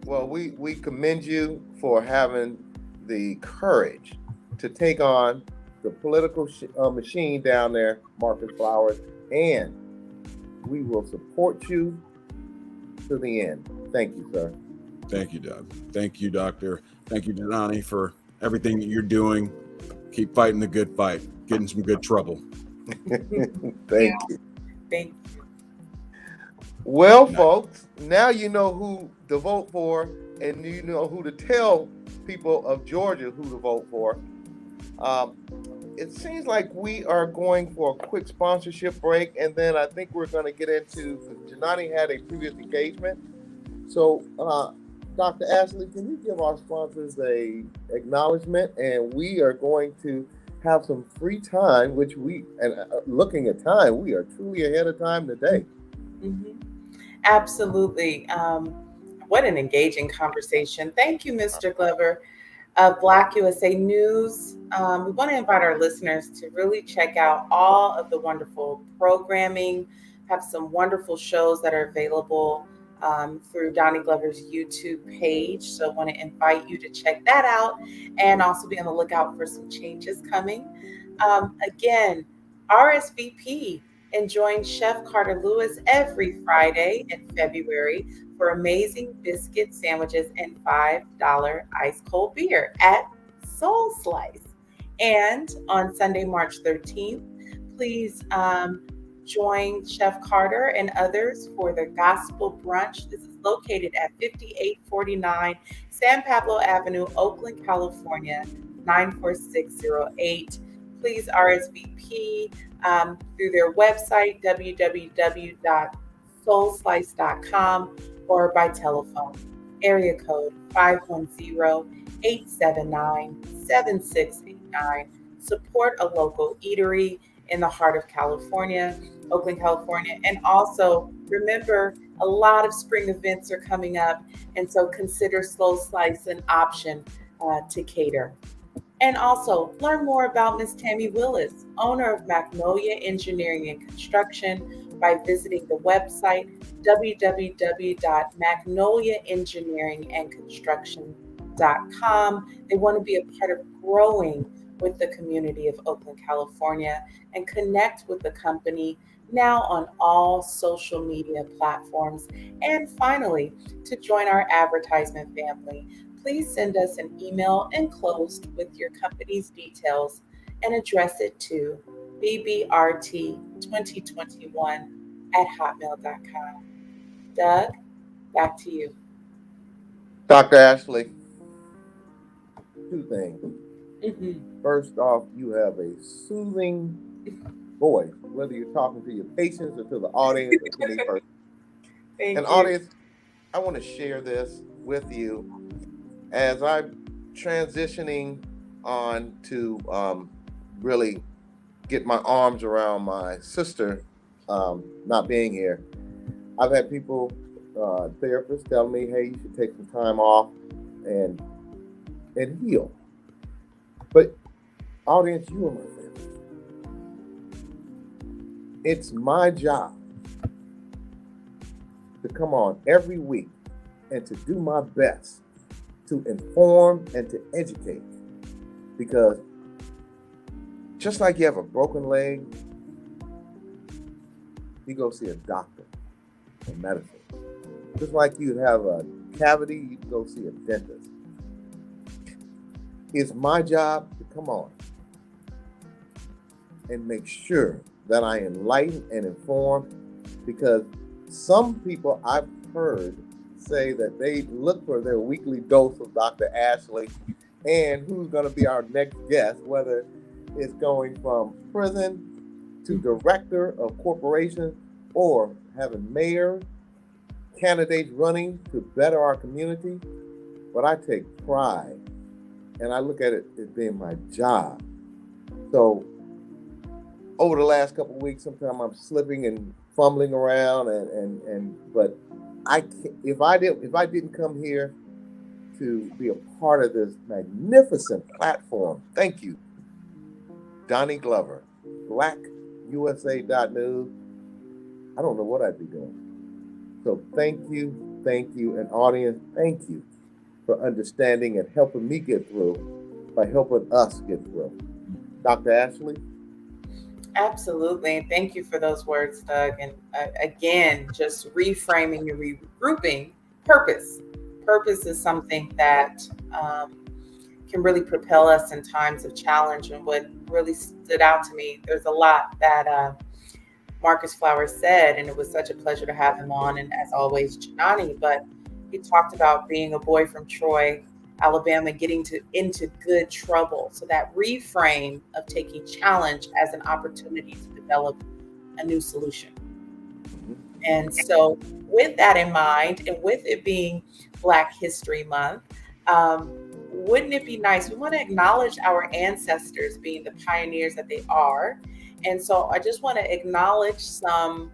Well, we commend you for having the courage to take on the political machine down there, Marcus Flowers, and we will support you to the end. Thank you, sir. Thank you, Doug. Thank you, Doctor. Thank you, Janani, for everything that you're doing. Keep fighting the good fight, getting some good trouble. Thank you. Thank you. Well, folks, now you know who to vote for, and you know who to tell people of Georgia who to vote for. It seems like we are going for a quick sponsorship break, and then I think we're going to get into, Janani had a previous engagement. So, Dr. Ashley, can you give our sponsors a acknowledgement? And we are going to have some free time, which looking at time, we are truly ahead of time today. Mm-hmm. Absolutely. What an engaging conversation. Thank you, Mr. Glover. Black USA News. We want to invite our listeners to really check out all of the wonderful programming, have some wonderful shows that are available through Donnie Glover's YouTube page. So I want to invite you to check that out and also be on the lookout for some changes coming. Again, RSVP And join Chef Carter Lewis every Friday in February for amazing biscuit sandwiches and $5 ice cold beer at Soul Slice. And on Sunday, March 13th, please join Chef Carter and others for the Gospel Brunch. This is located at 5849 San Pablo Avenue, Oakland, California, 94608. Please RSVP through their website, www.soulslice.com, or by telephone, area code 510-879-7689. Support a local eatery in the heart of California, Oakland, California. And also remember, a lot of spring events are coming up, and so consider Slow Slice an option to cater. And also learn more about Ms. Tammy Willis, owner of Magnolia Engineering and Construction, by visiting the website www.magnoliaengineeringandconstruction.com. They want to be a part of growing with the community of Oakland, California, and connect with the company now on all social media platforms. And finally, to join our advertisement family, please send us an email enclosed with your company's details and address it to bbrt2021@hotmail.com. Doug, back to you. Dr. Ashley, two things. Mm-hmm. First off, you have a soothing voice, whether you're talking to your patients or to the audience or to me first. Thank And you. audience, I want to share this with you as I'm transitioning on to really get my arms around my sister not being here. I've had people, therapists, tell me, hey, you should take some time off and heal. But audience, you are my family. It's my job to come on every week and to do my best to inform and to educate. Because just like you have a broken leg, you go see a doctor for medicine. Just like you have a cavity, you go see a dentist. It's my job to come on and make sure that I enlighten and inform, because some people I've heard say that they look for their weekly dose of Dr. Ashley and who's going to be our next guest, whether it's going from prison to director of corporations or having mayor candidates running to better our community. But I take pride and I look at it as being my job. So over the last couple of weeks, sometimes I'm slipping and fumbling around, but if I didn't come here to be a part of this magnificent platform, thank you, Donnie Glover, BlackUSA.News, I don't know what I'd be doing. So thank you, and audience, thank you for understanding and helping me get through by helping us get through. Dr. Ashley? Absolutely. And thank you for those words, Doug. And again, just reframing and regrouping purpose. Purpose is something that can really propel us in times of challenge. And what really stood out to me, there's a lot that Marcus Flowers said, and it was such a pleasure to have him on. And as always, Janani, but he talked about being a boy from Troy, Alabama, getting into good trouble. So that reframe of taking challenge as an opportunity to develop a new solution. And so with that in mind, and with it being Black History Month, wouldn't it be nice? We want to acknowledge our ancestors being the pioneers that they are. And so I just want to acknowledge some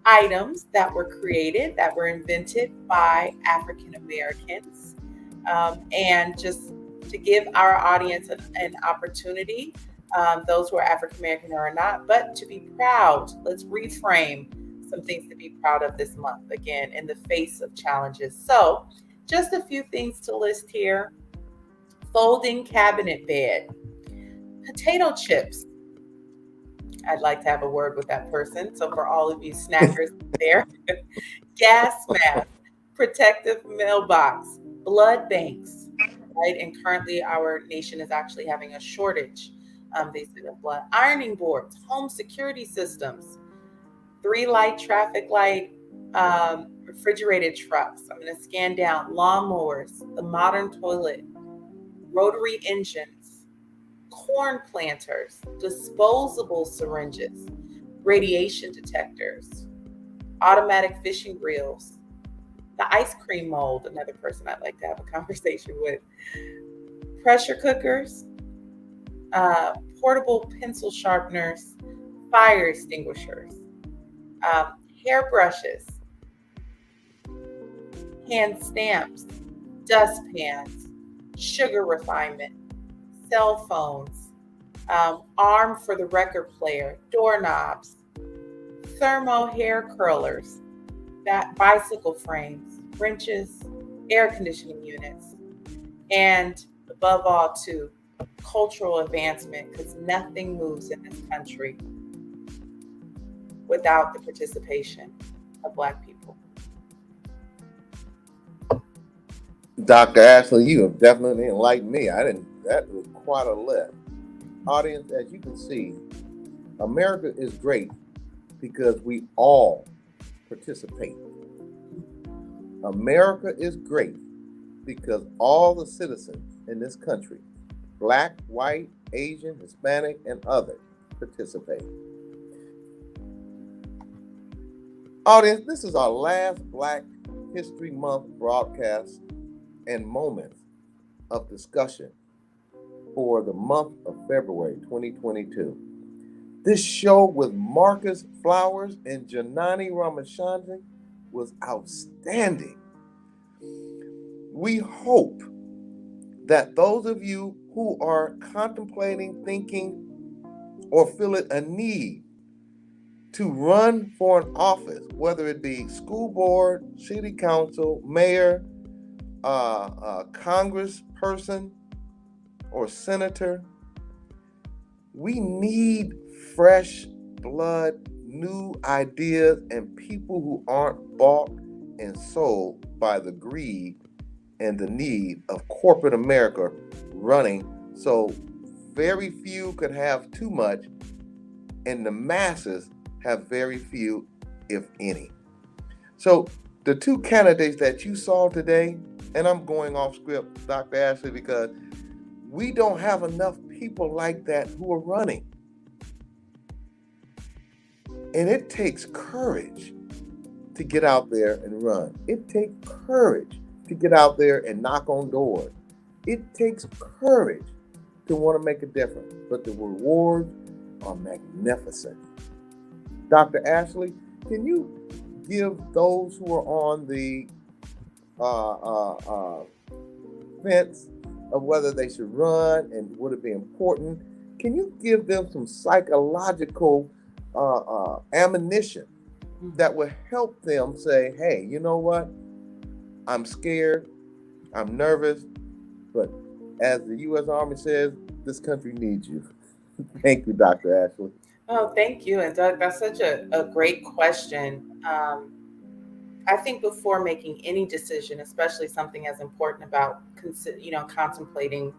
items that were created, that were invented by African Americans, and just to give our audience an opportunity, those who are African American or not, but to be proud. Let's reframe some things to be proud of this month, again, in the face of challenges. So just a few things to list here. Folding cabinet bed, potato chips. I'd like to have a word with that person. So for all of you snackers there, gas mask, protective mailbox, blood banks, right? And currently our nation is actually having a shortage, they said, of blood. Ironing boards, home security systems, 3-light traffic light, refrigerated trucks. I'm going to scan down lawnmowers, the modern toilet, rotary engines, corn planters, disposable syringes, radiation detectors, automatic fishing reels, the ice cream mold, another person I'd like to have a conversation with, pressure cookers, portable pencil sharpeners, fire extinguishers, hair brushes, hand stamps, dustpans, sugar refinement, cell phones, arm for the record player, doorknobs, thermo hair curlers, that bicycle frames, wrenches, air conditioning units, and above all, too, cultural advancement, because nothing moves in this country without the participation of Black people. Dr. Ashley, you have definitely enlightened me. That was quite a list. Audience, as you can see, America is great because we all participate. America is great because all the citizens in this country, Black, white, Asian, Hispanic, and others, participate. Audience, this is our last Black History Month broadcast and moments of discussion for the month of February 2022. This show with Marcus Flowers and Janani Ramachandran was outstanding. We hope that those of you who are contemplating, thinking, or feeling a need to run for an office, whether it be school board, city council, mayor, congressperson, or senator, we need fresh blood, new ideas, and people who aren't bought and sold by the greed and the need of corporate America running so very few could have too much and the masses have very few, if any. So the two candidates that you saw today, and I'm going off script, Dr. Ashley, because we don't have enough people like that who are running. And it takes courage to get out there and run. It takes courage to get out there and knock on doors. It takes courage to want to make a difference, but the rewards are magnificent. Dr. Ashley, can you give those who are on the fence of whether they should run and would it be important, can you give them some psychological ammunition that will help them say, hey, you know what? I'm scared, I'm nervous, but as the U.S. Army says, this country needs you. Thank you, Dr. Ashley. Oh, thank you. And Doug, that's such a great question. I think before making any decision, especially something as important about contemplating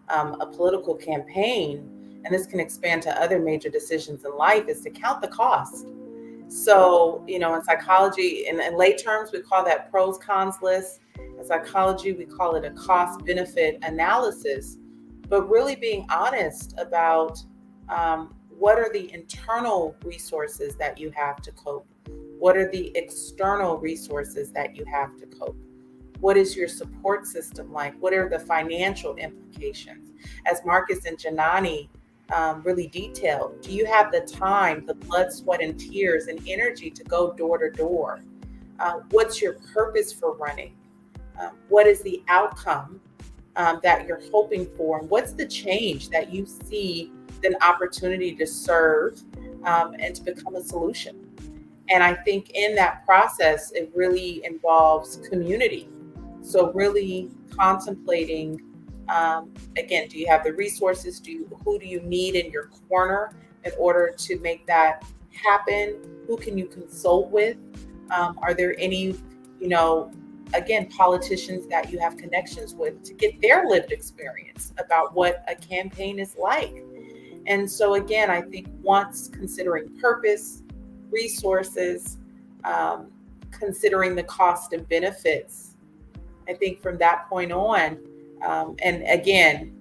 a political campaign, and this can expand to other major decisions in life, is to count the cost. So, in psychology, in lay terms, we call that pros cons list. In psychology, we call it a cost benefit analysis, but really being honest about what are the internal resources that you have to cope? What are the external resources that you have to cope? What is your support system like? What are the financial implications? As Marcus and Janani really detailed, do you have the time, the blood, sweat, and tears and energy to go door to door? What's your purpose for running? What is the outcome that you're hoping for? And what's the change that you see an opportunity to serve and to become a solution? And I think in that process, it really involves community. So really contemplating, again, do you have the resources? Who do you need in your corner in order to make that happen? Who can you consult with? Are there any, again, politicians that you have connections with to get their lived experience about what a campaign is like? And so again, I think once considering purpose, resources, considering the cost and benefits, I think from that point on, and again,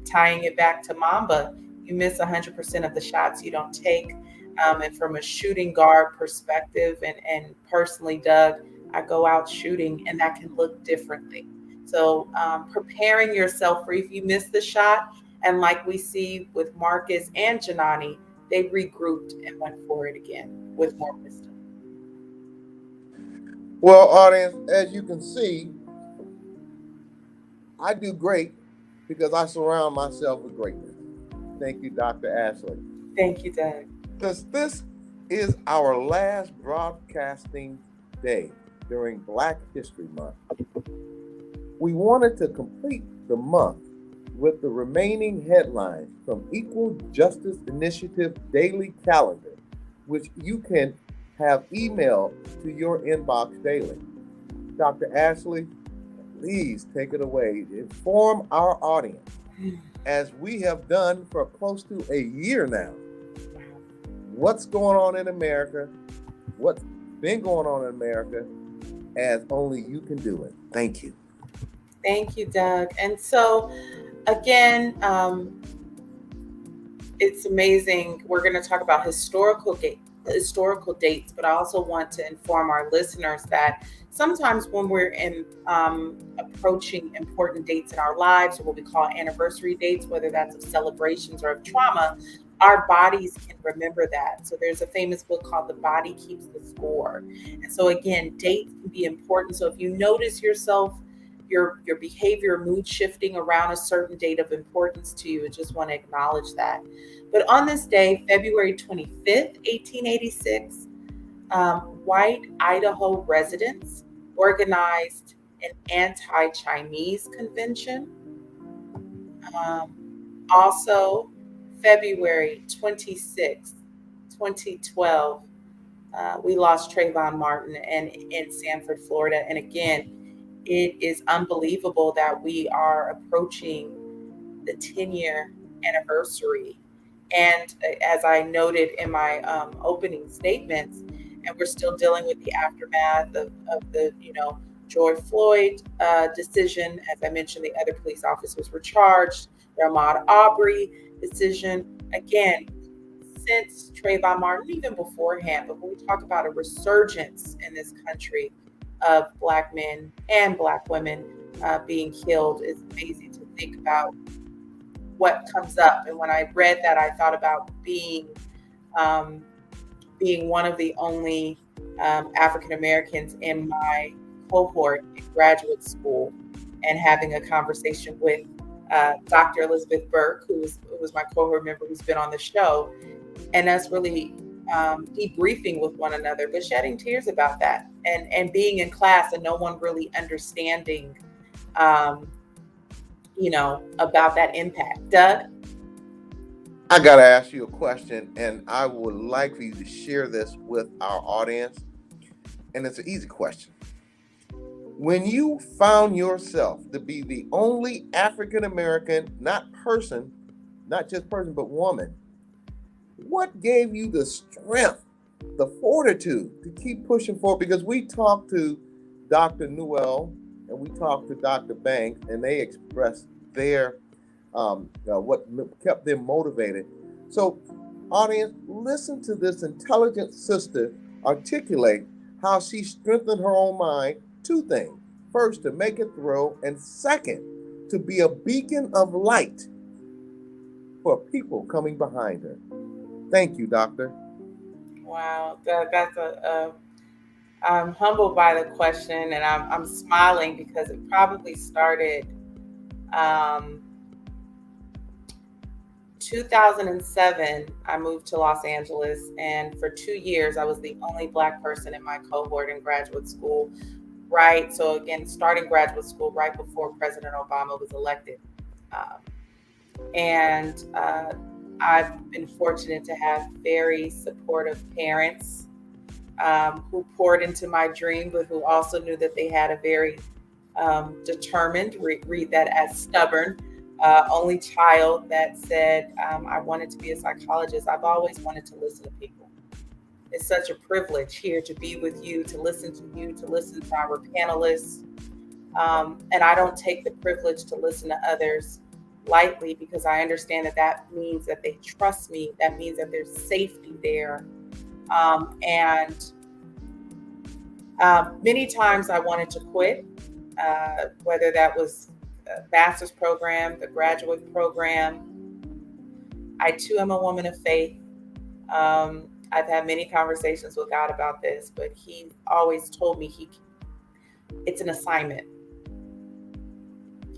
tying it back to Mamba, you miss 100% of the shots you don't take. And from a shooting guard perspective, and personally, Doug, I go out shooting and that can look differently. So preparing yourself for if you miss the shot, and like we see with Marcus and Janani, they regrouped and went for it again with more wisdom. Well, audience, as you can see, I do great because I surround myself with greatness. Thank you, Dr. Ashley. Thank you, Doug. Because this is our last broadcasting day during Black History Month. We wanted to complete the month with the remaining headlines from Equal Justice Initiative Daily Calendar, which you can have emailed to your inbox daily. Dr. Ashley, please take it away. Inform our audience, as we have done for close to a year now, what's going on in America, what's been going on in America, as only you can do it. Thank you. Thank you, Doug. And so, again, it's amazing. We're going to talk about historical dates, but I also want to inform our listeners that sometimes when we're approaching important dates in our lives, or what we call anniversary dates, whether that's of celebrations or of trauma, our bodies can remember that. So there's a famous book called The Body Keeps the Score. And so again, dates can be important. So if you notice yourself, your behavior, mood shifting around a certain date of importance to you, I just want to acknowledge that. But on this day, February 25th, 1886, white Idaho residents organized an anti-Chinese convention. Also, February 26th, 2012, we lost Trayvon Martin in Sanford, Florida. And again, it is unbelievable that we are approaching the 10-year anniversary. And as I noted in my opening statements, and we're still dealing with the aftermath of the, George Floyd decision. As I mentioned, the other police officers were charged. The Ahmaud Arbery decision. Again, since Trayvon Martin, even beforehand, but when we talk about a resurgence in this country of Black men and Black women being killed, it's amazing to think about what comes up. And when I read that, I thought about being one of the only African Americans in my cohort in graduate school, and having a conversation with Dr. Elizabeth Burke, who was my cohort member who's been on the show, and us really debriefing with one another, but shedding tears about that, and being in class and no one really understanding, about that impact. Doug? I got to ask you a question, and I would like for you to share this with our audience. And it's an easy question. When you found yourself to be the only African American, not just person, but woman, what gave you the strength, the fortitude to keep pushing forward? Because we talked to Dr. Newell and we talked to Dr. Banks, and they expressed their what kept them motivated. So, audience, listen to this intelligent sister articulate how she strengthened her own mind. Two things. First, to make it through, and second, to be a beacon of light for people coming behind her. Thank you, Doctor. Wow, that's I'm humbled by the question, and I'm smiling because it probably started 2007. I moved to Los Angeles, and for 2 years, I was the only Black person in my cohort in graduate school. Right. So again, starting graduate school right before President Obama was elected. And I've been fortunate to have very supportive parents who poured into my dream, but who also knew that they had a very determined, read that as stubborn, only child that said, I wanted to be a psychologist. I've always wanted to listen to people. It's such a privilege here to be with you, to listen to our panelists. And I don't take the privilege to listen to others lightly, because I understand that that means that they trust me. That means that there's safety there. And many times I wanted to quit, whether that was a master's program, the graduate program. I too am a woman of faith. I've had many conversations with God about this, but he always told me it's an assignment.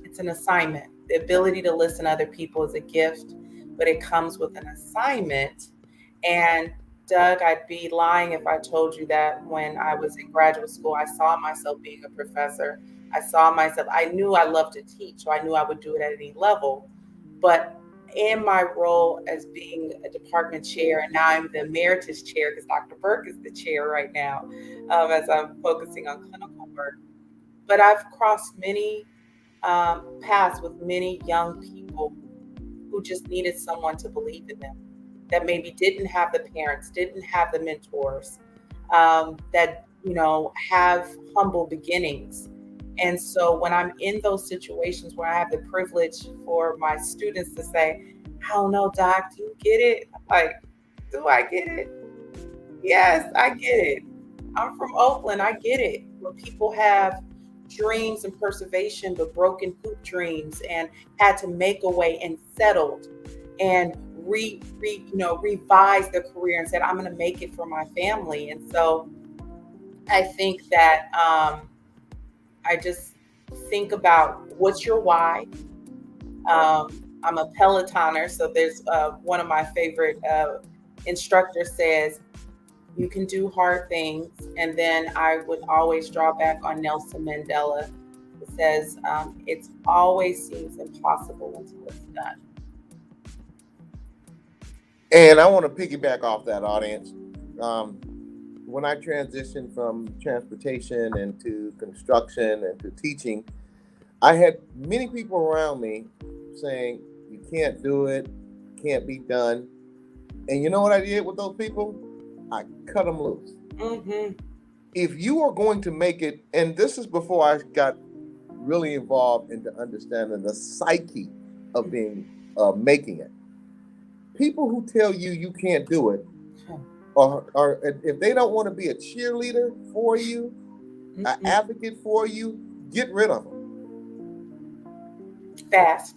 It's an assignment. The ability to listen to other people is a gift, but it comes with an assignment. And Doug, I'd be lying if I told you that when I was in graduate school, I saw myself being a professor. I knew I loved to teach, so I knew I would do it at any level. But in my role as being a department chair, and now I'm the emeritus chair because Dr. Burke is the chair right now, as I'm focusing on clinical work. But I've crossed many paths with many young people who just needed someone to believe in them, that maybe didn't have the parents, didn't have the mentors, that, have humble beginnings. And so when I'm in those situations where I have the privilege for my students to say, I don't know, Doc, do you get it? Like, do I get it? Yes, I get it. I'm from Oakland. I get it. Where people have dreams and preservation, but broken hoop dreams, and had to make a way and settled and revise their career and said, I'm going to make it for my family. And so I think that I just think about, what's your why? I'm a Pelotoner, so there's one of my favorite instructors says, you can do hard things. And then I would always draw back on Nelson Mandela. It says, it always seems impossible until it's done. And I want to piggyback off that, audience. When I transitioned from transportation into construction and to teaching, I had many people around me saying, you can't do it, can't be done. And you know what I did with those people? I cut them loose. Mm-hmm. If you are going to make it, and this is before I got really involved into understanding the psyche of being making it. People who tell you can't do it, or if they don't want to be a cheerleader for you, an advocate for you, get rid of them. Fast.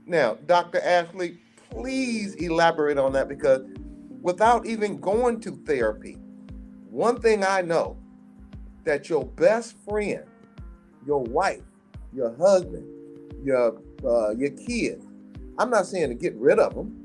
Now, Dr. Ashley, please elaborate on that, because without even going to therapy, one thing I know, that your best friend, your wife, your husband, your kids, I'm not saying to get rid of them,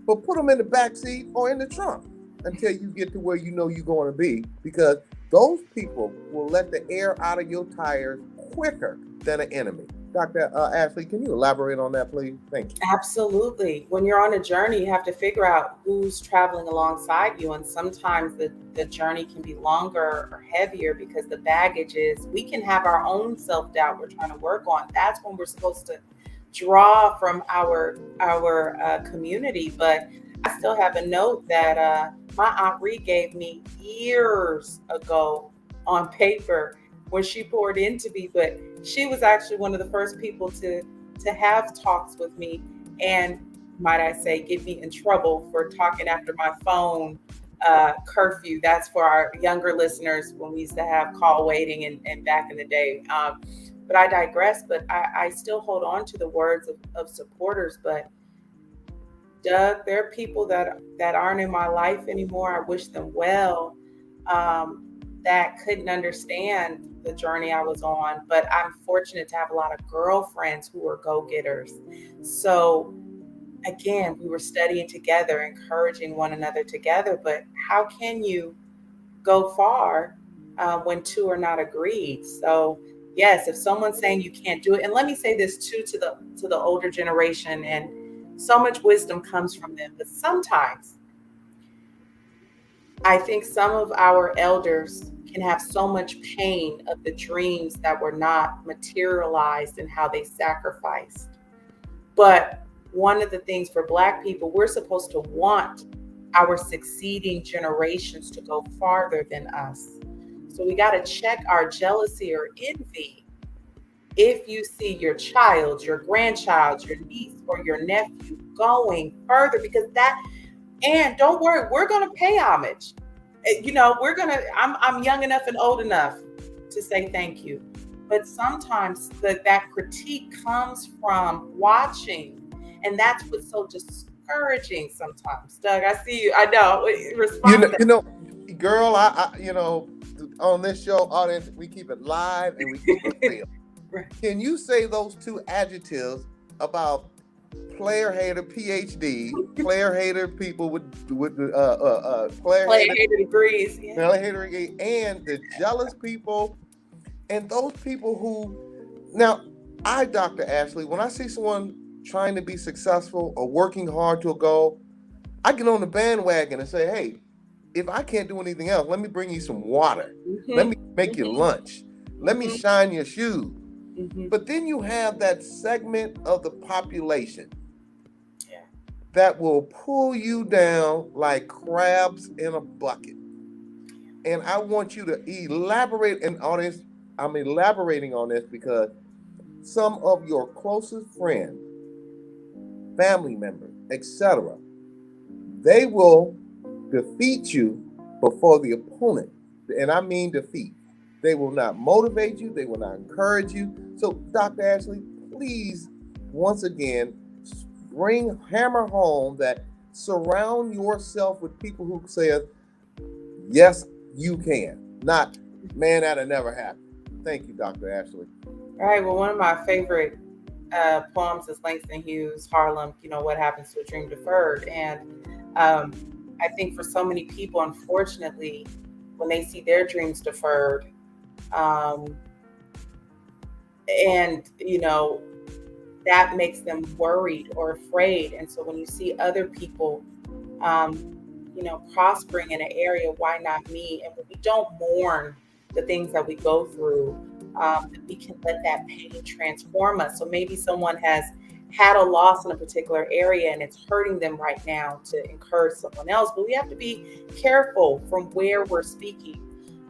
but put them in the back seat or in the trunk until you get to where you know you're going to be, because those people will let the air out of your tires quicker than an enemy. Dr. Ashley, can you elaborate on that, please? Thank you. Absolutely. When you're on a journey, you have to figure out who's traveling alongside you. And sometimes the journey can be longer or heavier because the baggage is, we can have our own self-doubt we're trying to work on. That's when we're supposed to draw from our community. But I still have a note that my Aunt Ree gave me years ago on paper when she poured into me, but she was actually one of the first people to have talks with me, and might I say, get me in trouble for talking after my phone curfew. That's for our younger listeners, when we used to have call waiting and back in the day. But I digress, but I still hold on to the words of supporters. But Doug, there are people that aren't in my life anymore. I wish them well, that couldn't understand the journey I was on. But I'm fortunate to have a lot of girlfriends who are go-getters. So again, we were studying together, encouraging one another together. But how can you go far when two are not agreed? So yes, if someone's saying you can't do it, and let me say this too to the older generation, and So much wisdom comes from them. But sometimes I think some of our elders can have so much pain of the dreams that were not materialized and how they sacrificed. But one of the things for Black people, we're supposed to want our succeeding generations to go farther than us. So we got to check our jealousy or envy if you see your child, your grandchild, your niece, or your nephew going further, because that, and don't worry, we're going to pay homage. You know, I'm young enough and old enough to say thank you. But sometimes that critique comes from watching. And that's what's so discouraging sometimes. Doug, I see you. I know. Girl, I on this show, audience, we keep it live and we keep it real. Right. Can you say those two adjectives about player hater PhD, player hater people with player hater degrees, player hater, and the jealous people, and those people who, now, Dr. Ashley, when I see someone trying to be successful or working hard to a goal, I get on the bandwagon and say, hey, if I can't do anything else, let me bring you some water. Mm-hmm. Let me make you lunch. Let me shine your shoes. Mm-hmm. But then you have that segment of the population that will pull you down like crabs in a bucket. And I want you to elaborate, and audience, I'm elaborating on this because some of your closest friends, family members, etc., they will defeat you before the opponent. And I mean defeat. They will not motivate you. They will not encourage you. So, Dr. Ashley, please, once again, hammer home that surround yourself with people who say, yes, you can. Not, man, that'll never happen. Thank you, Dr. Ashley. All right. Well, one of my favorite poems is Langston Hughes' Harlem, What Happens to a Dream Deferred. And I think for so many people, unfortunately, when they see their dreams deferred, that makes them worried or afraid. And so when you see other people, prospering in an area, why not me? And when we don't mourn the things that we go through, we can let that pain transform us. So maybe someone has had a loss in a particular area and it's hurting them right now to encourage someone else. But we have to be careful from where we're speaking.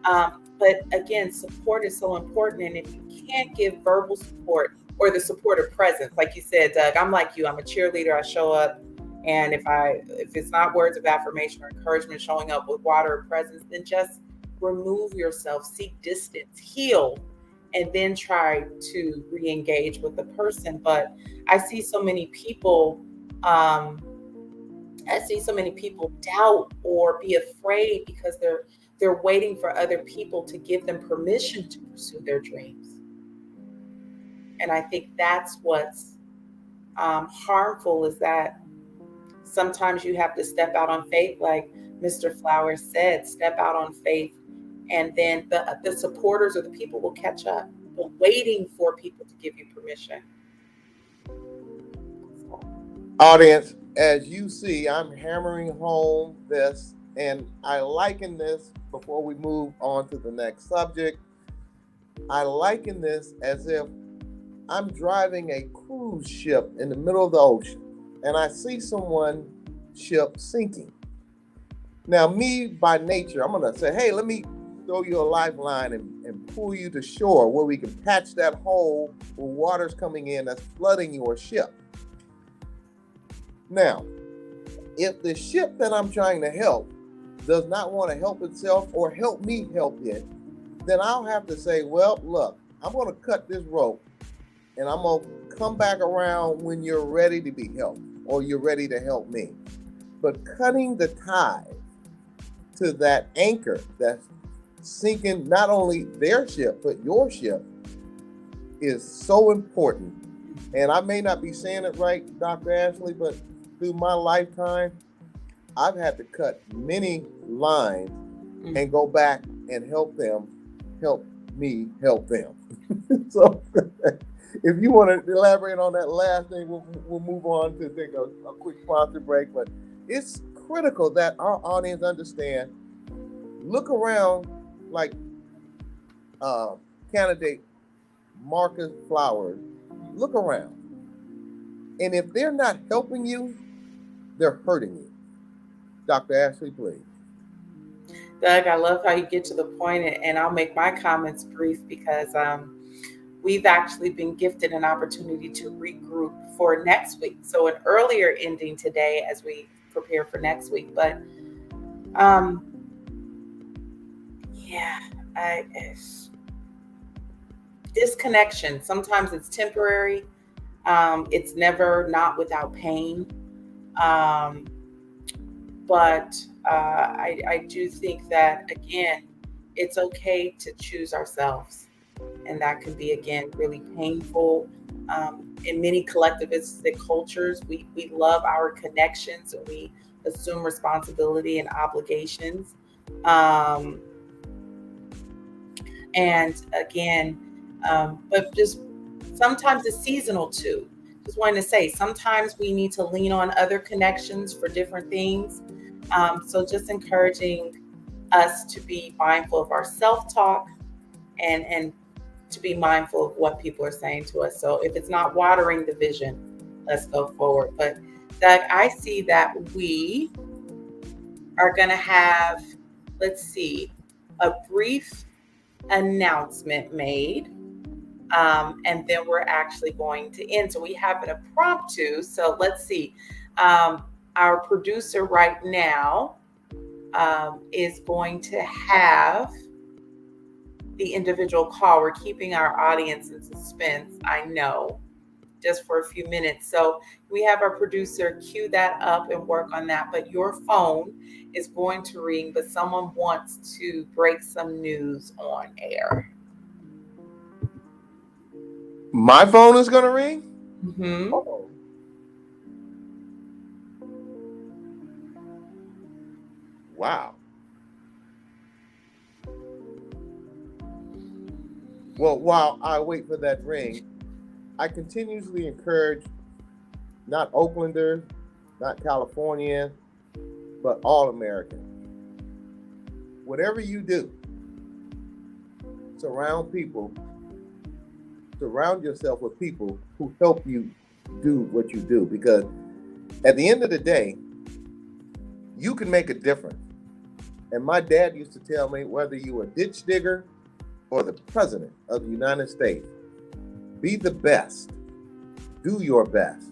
But again, support is so important. And if you can't give verbal support or the support of presence, like you said, Doug, I'm like you, I'm a cheerleader. I show up. And if it's not words of affirmation or encouragement, showing up with water or presence, then just remove yourself, seek distance, heal, and then try to re-engage with the person. But I see so many people, doubt or be afraid because they're waiting for other people to give them permission to pursue their dreams. And I think that's what's harmful, is that sometimes you have to step out on faith, like Mr. Flowers said, step out on faith, and then the supporters or the people will catch up, but waiting for people to give you permission. Audience, as you see, I'm hammering home this, and I liken this, before we move on to the next subject, I liken this as if I'm driving a cruise ship in the middle of the ocean, and I see someone ship sinking. Now, me by nature, I'm going to say, hey, let me throw you a lifeline and pull you to shore where we can patch that hole where water's coming in that's flooding your ship. Now, if the ship that I'm trying to help does not want to help itself or help me help it, then I'll have to say, well, look, I'm going to cut this rope and I'm going to come back around when you're ready to be helped or you're ready to help me. But cutting the tie to that anchor that's sinking not only their ship, but your ship is so important. And I may not be saying it right, Dr. Ashley, but through my lifetime, I've had to cut many lines and go back and help them help me help them. So if you want to elaborate on that last thing, we'll move on to take a quick sponsor break. But it's critical that our audience understand. Look around, like candidate Marcus Flowers. Look around, and if they're not helping you, they're hurting you. Dr. Ashley, please. Doug, I love how you get to the point, and I'll make my comments brief because we've actually been gifted an opportunity to regroup for next week. So an earlier ending today as we prepare for next week. But disconnection, sometimes it's temporary. It's never not without pain. But I do think that, again, it's okay to choose ourselves. And that can be, again, really painful. In many collectivistic cultures, we love our connections and we assume responsibility and obligations. And again, but just sometimes it's seasonal too. Just wanted to say, sometimes we need to lean on other connections for different things. So just encouraging us to be mindful of our self-talk and to be mindful of what people are saying to us. So if it's not watering the vision, let's go forward. But Doug, I see that we are going to have, a brief announcement made. And then we're actually going to end. So we have an impromptu. So let's see. Our producer right now is going to have the individual call. We're keeping our audience in suspense, I know, just for a few minutes. So we have our producer cue that up and work on that. But your phone is going to ring, but someone wants to break some news on air. My phone is going to ring? Mm-hmm. Uh-oh. Wow. Well, while I wait for that ring, I continuously encourage not Oaklanders, not Californians, but all Americans. Whatever you do, surround yourself with people who help you do what you do. Because at the end of the day, you can make a difference. And my dad used to tell me, whether you're a ditch digger or the president of the United States, be the best. Do your best.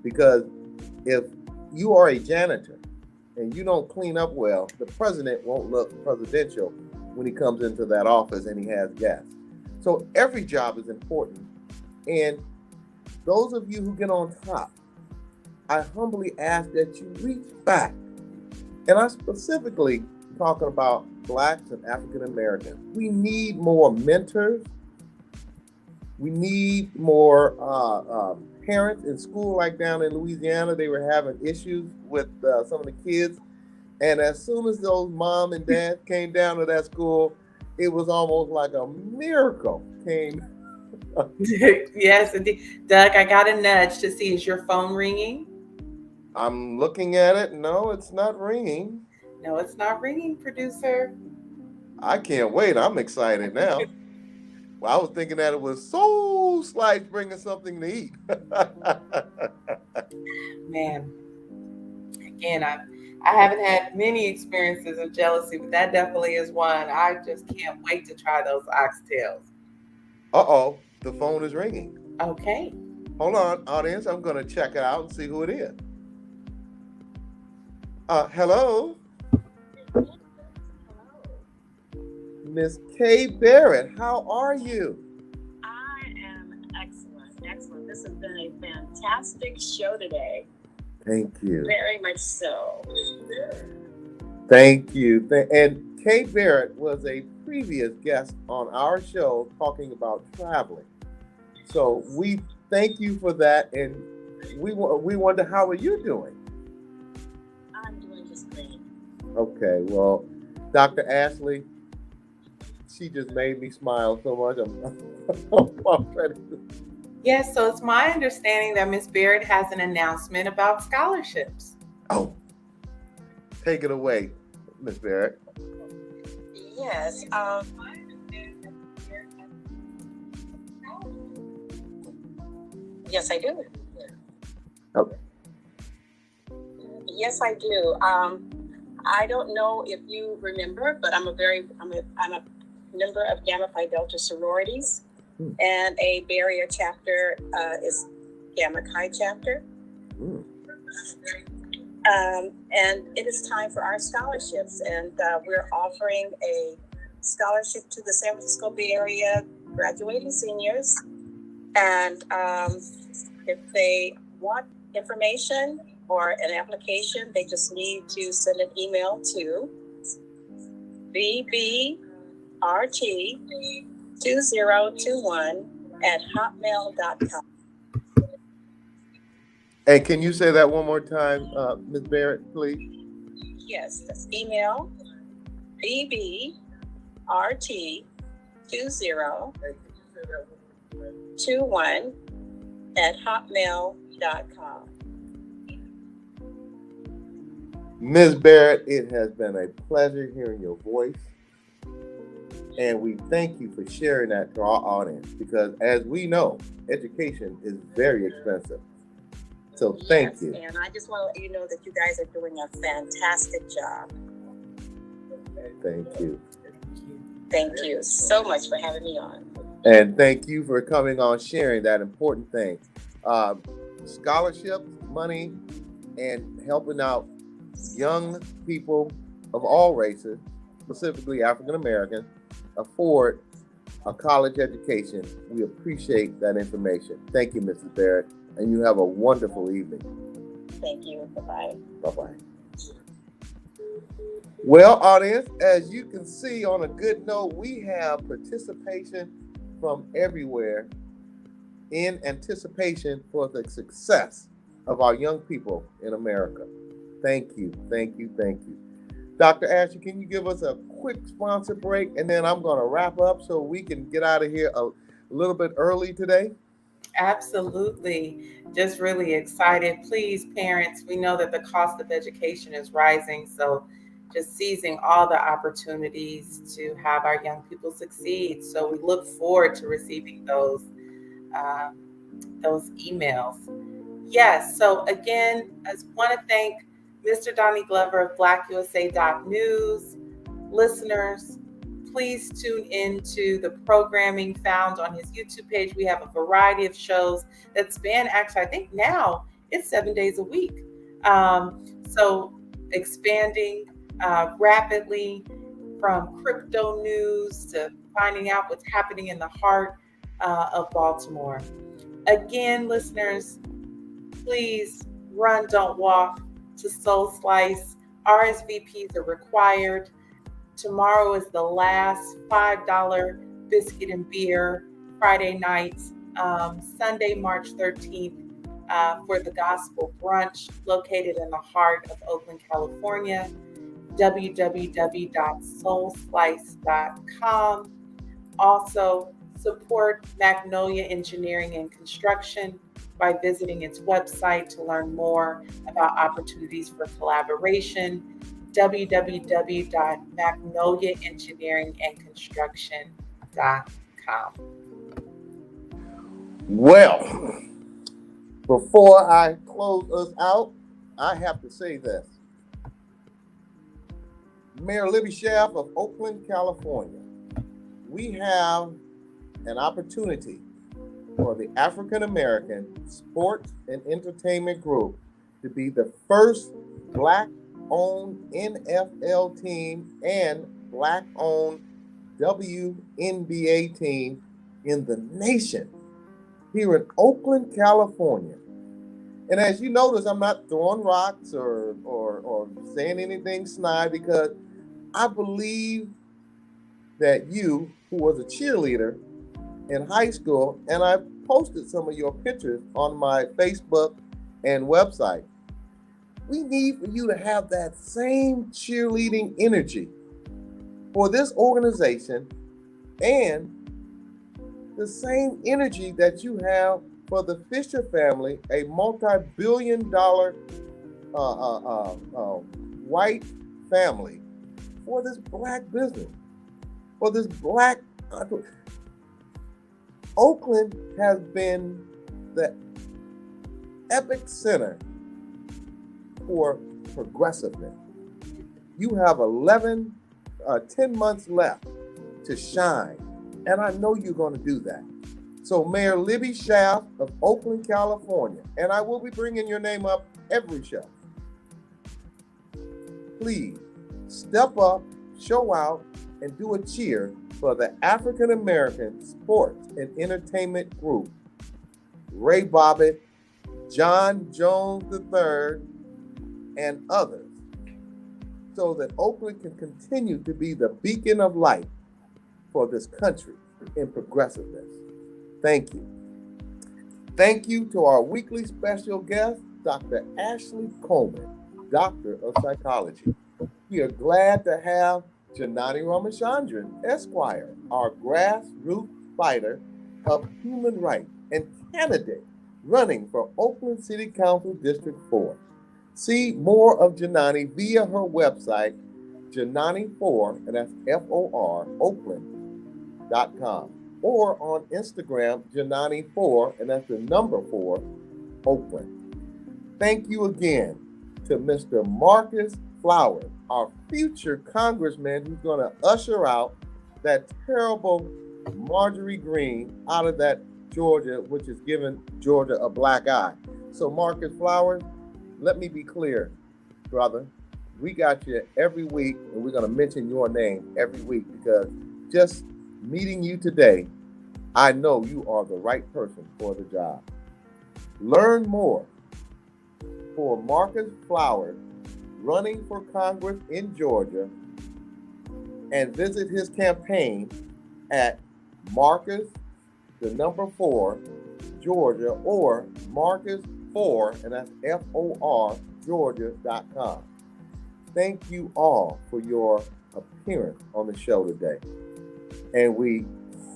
Because if you are a janitor and you don't clean up well, the president won't look presidential when he comes into that office and he has guests. So every job is important. And those of you who get on top, I humbly ask that you reach back. And I'm specifically talking about Blacks and African Americans. We need more mentors. We need more parents in school. Like down in Louisiana, they were having issues with some of the kids. And as soon as those mom and dad came down to that school, it was almost like a miracle came. Yes, indeed. Doug, I got a nudge to see, is your phone ringing? I'm looking at it. No, it's not ringing. No, it's not ringing, producer. I can't wait. I'm excited now. Well, I was thinking that it was Soul Slice bringing something to eat. Man, again, I haven't had many experiences of jealousy, but that definitely is one. I just can't wait to try those oxtails. Uh-oh, the phone is ringing. Okay. Hold on, audience. I'm going to check it out and see who it is. Hello? Miss Kay Barrett, how are you? I am excellent. This has been a fantastic show today. Thank you. Very much so. Thank you. And Kay Barrett was a previous guest on our show talking about traveling. So we thank you for that. And we wonder, how are you doing? I'm doing just great. Okay, well, Dr. Ashley, she just made me smile so much. I'm ready Yes, so it's my understanding that Ms. Barrett has an announcement about scholarships. Oh, take it away, Ms. Barrett. Yes. Yes, I do. Okay. Yes, I do. I don't know if you remember, but I'm a member of Gamma Phi Delta sororities, and a barrier chapter is Gamma Chi chapter. And it is time for our scholarships, and we're offering a scholarship to the San Francisco Bay Area graduating seniors. And if they want information or an application, they just need to send an email to bbt2021@hotmail.com. And can you say that one more time, Ms. Barrett, please? Yes, that's email bbt2021@hotmail.com. Ms. Barrett, it has been a pleasure hearing your voice. And we thank you for sharing that to our audience, because as we know, education is very expensive. So thank you. And I just want to let you know that you guys are doing a fantastic job. Thank you. Thank you so much for having me on. And thank you for coming on, sharing that important thing. Scholarships, money, and helping out young people of all races, specifically African Americans, afford a college education. We appreciate that information. Thank you, Mrs. Barrett, and you have a wonderful evening. Thank you. Bye-bye. Bye-bye. Well, audience, as you can see, on a good note, we have participation from everywhere in anticipation for the success of our young people in America. Thank you, thank you, thank you. Dr. Asher, can you give us a quick sponsor break, and then I'm going to wrap up so we can get out of here a little bit early today? Absolutely. Just really excited. Please, parents, we know that the cost of education is rising, so just seizing all the opportunities to have our young people succeed. So we look forward to receiving those emails. Yes, so again, I want to thank Mr. Donnie Glover of BlackUSA.News. Listeners, please tune in to the programming found on his YouTube page. We have a variety of shows that span, actually, I think now it's 7 days a week. So expanding rapidly, from crypto news to finding out what's happening in the heart of Baltimore. Again, listeners, please run, don't walk to Soul Slice. RSVPs are required. Tomorrow is the last $5 biscuit and beer Friday nights. Sunday, March 13th, for the Gospel Brunch, located in the heart of Oakland, California. www.soulslice.com. Also, support Magnolia Engineering and Construction by visiting its website to learn more about opportunities for collaboration. www.magnoliaengineeringandconstruction.com. Well, before I close us out, I have to say this. Mayor Libby Schaaf of Oakland, California, we have an opportunity for the African American Sports and Entertainment Group to be the first Black-owned NFL team and Black-owned WNBA team in the nation here in Oakland, California. And as you notice, I'm not throwing rocks or saying anything snide, because I believe that you, who was a cheerleader in high school, and I posted some of your pictures on my Facebook and website, we need for you to have that same cheerleading energy for this organization and the same energy that you have for the Fisher family, a multi-billion-dollar white family, for this black business, for this black entrepreneur. Oakland has been the epic center for progressiveness. You have 10 months left to shine, and I know you're going to do that. So Mayor Libby Schaaf of Oakland, California, and I will be bringing your name up every show. Please step up, show out, and do a cheer for the African American sports and entertainment group, Ray Bobbitt, John Jones III, and others, so that Oakland can continue to be the beacon of light for this country in progressiveness. Thank you. Thank you to our weekly special guest, Dr. Ashley Coleman, Doctor of Psychology. We are glad to have Janani Ramachandran Esq, our grassroots fighter of human rights and candidate running for Oakland City Council District 4. See more of Janani via her website, Janani4, and that's FOR, Oakland.com, or on Instagram, Janani4, and that's the number 4, Oakland. Thank you again to Mr. Marcus Flowers, our future congressman who's going to usher out that terrible Marjorie Greene out of that Georgia, which has given Georgia a black eye. So Marcus Flowers, let me be clear, brother. We got you every week, and we're going to mention your name every week, because just meeting you today, I know you are the right person for the job. Learn more for Marcus Flowers running for Congress in Georgia, and visit his campaign at Marcus, the number 4, Georgia, or Marcus4, and that's FOR, Georgia.com. Thank you all for your appearance on the show today. And we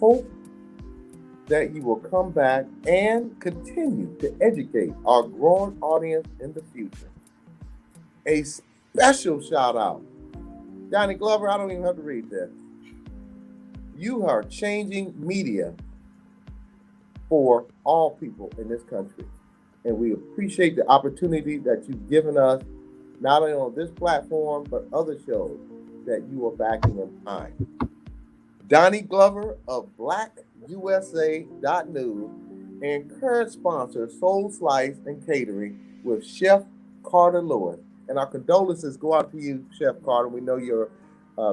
hope that you will come back and continue to educate our growing audience in the future. A special shout out. Johnny Glover, I don't even have to read this. You are changing media for all people in this country. And we appreciate the opportunity that you've given us, not only on this platform, but other shows that you are backing in time. Donnie Glover of BlackUSA.News and current sponsor Soul Slice and Catering with Chef Carter Lewis. And our condolences go out to you, Chef Carter. We know your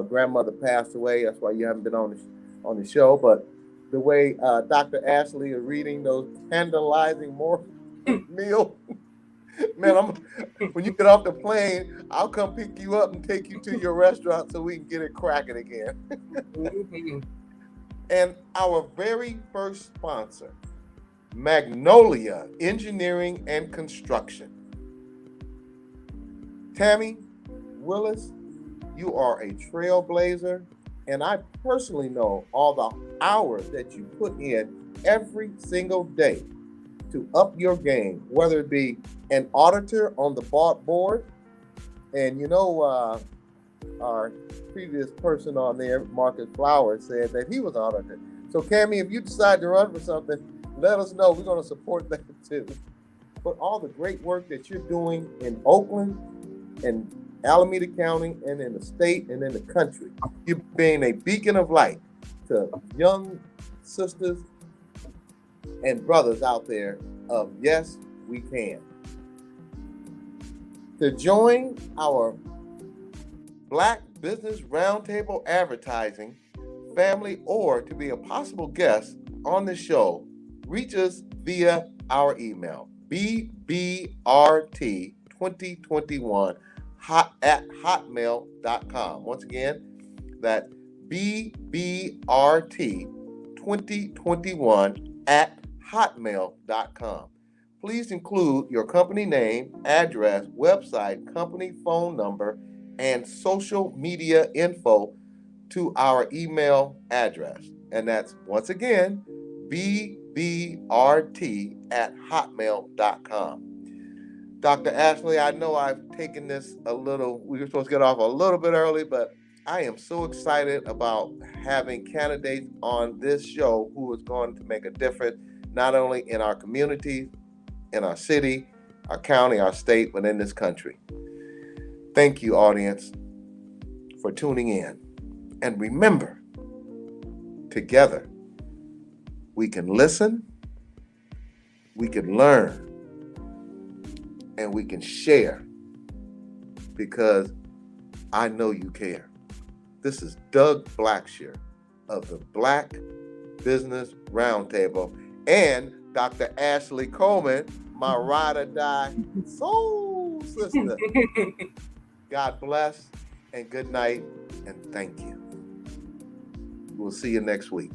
grandmother passed away. That's why you haven't been on the show. But the way Dr. Ashley is reading those tantalizing meals, man, when you get off the plane, I'll come pick you up and take you to your restaurant so we can get it cracking again. And our very first sponsor, Magnolia Engineering and Construction. Tammy Willis, you are a trailblazer, and I personally know all the hours that you put in every single day to up your game, whether it be an auditor on the board, and you know, our previous person on there, Marcus Flowers, said that he was an auditor. So Cammy, if you decide to run for something, let us know. We're going to support that too. But all the great work that you're doing in Oakland and Alameda County and in the state and in the country, you're being a beacon of light to young sisters and brothers out there of yes, we can. To join our Black Business Roundtable advertising family or to be a possible guest on the show, reach us via our email, bbrt2021@hotmail.com. Once again, that bbrt2021@hotmail.com. Please include your company name, address, website, company phone number, and social media info to our email address. And that's, once again, bbrt@hotmail.com. Dr. Ashley, I know I've taken this we were supposed to get off a little bit early, but I am so excited about having candidates on this show who is going to make a difference, not only in our communities, in our city, our county, our state, but in this country. Thank you, audience, for tuning in. And remember, together, we can listen, we can learn, and we can share, because I know you care. This is Doug Blacksher of the Black Business Roundtable, and Dr. Ashley Coleman, my ride or die soul sister. God bless, and good night, and thank you. We'll see you next week.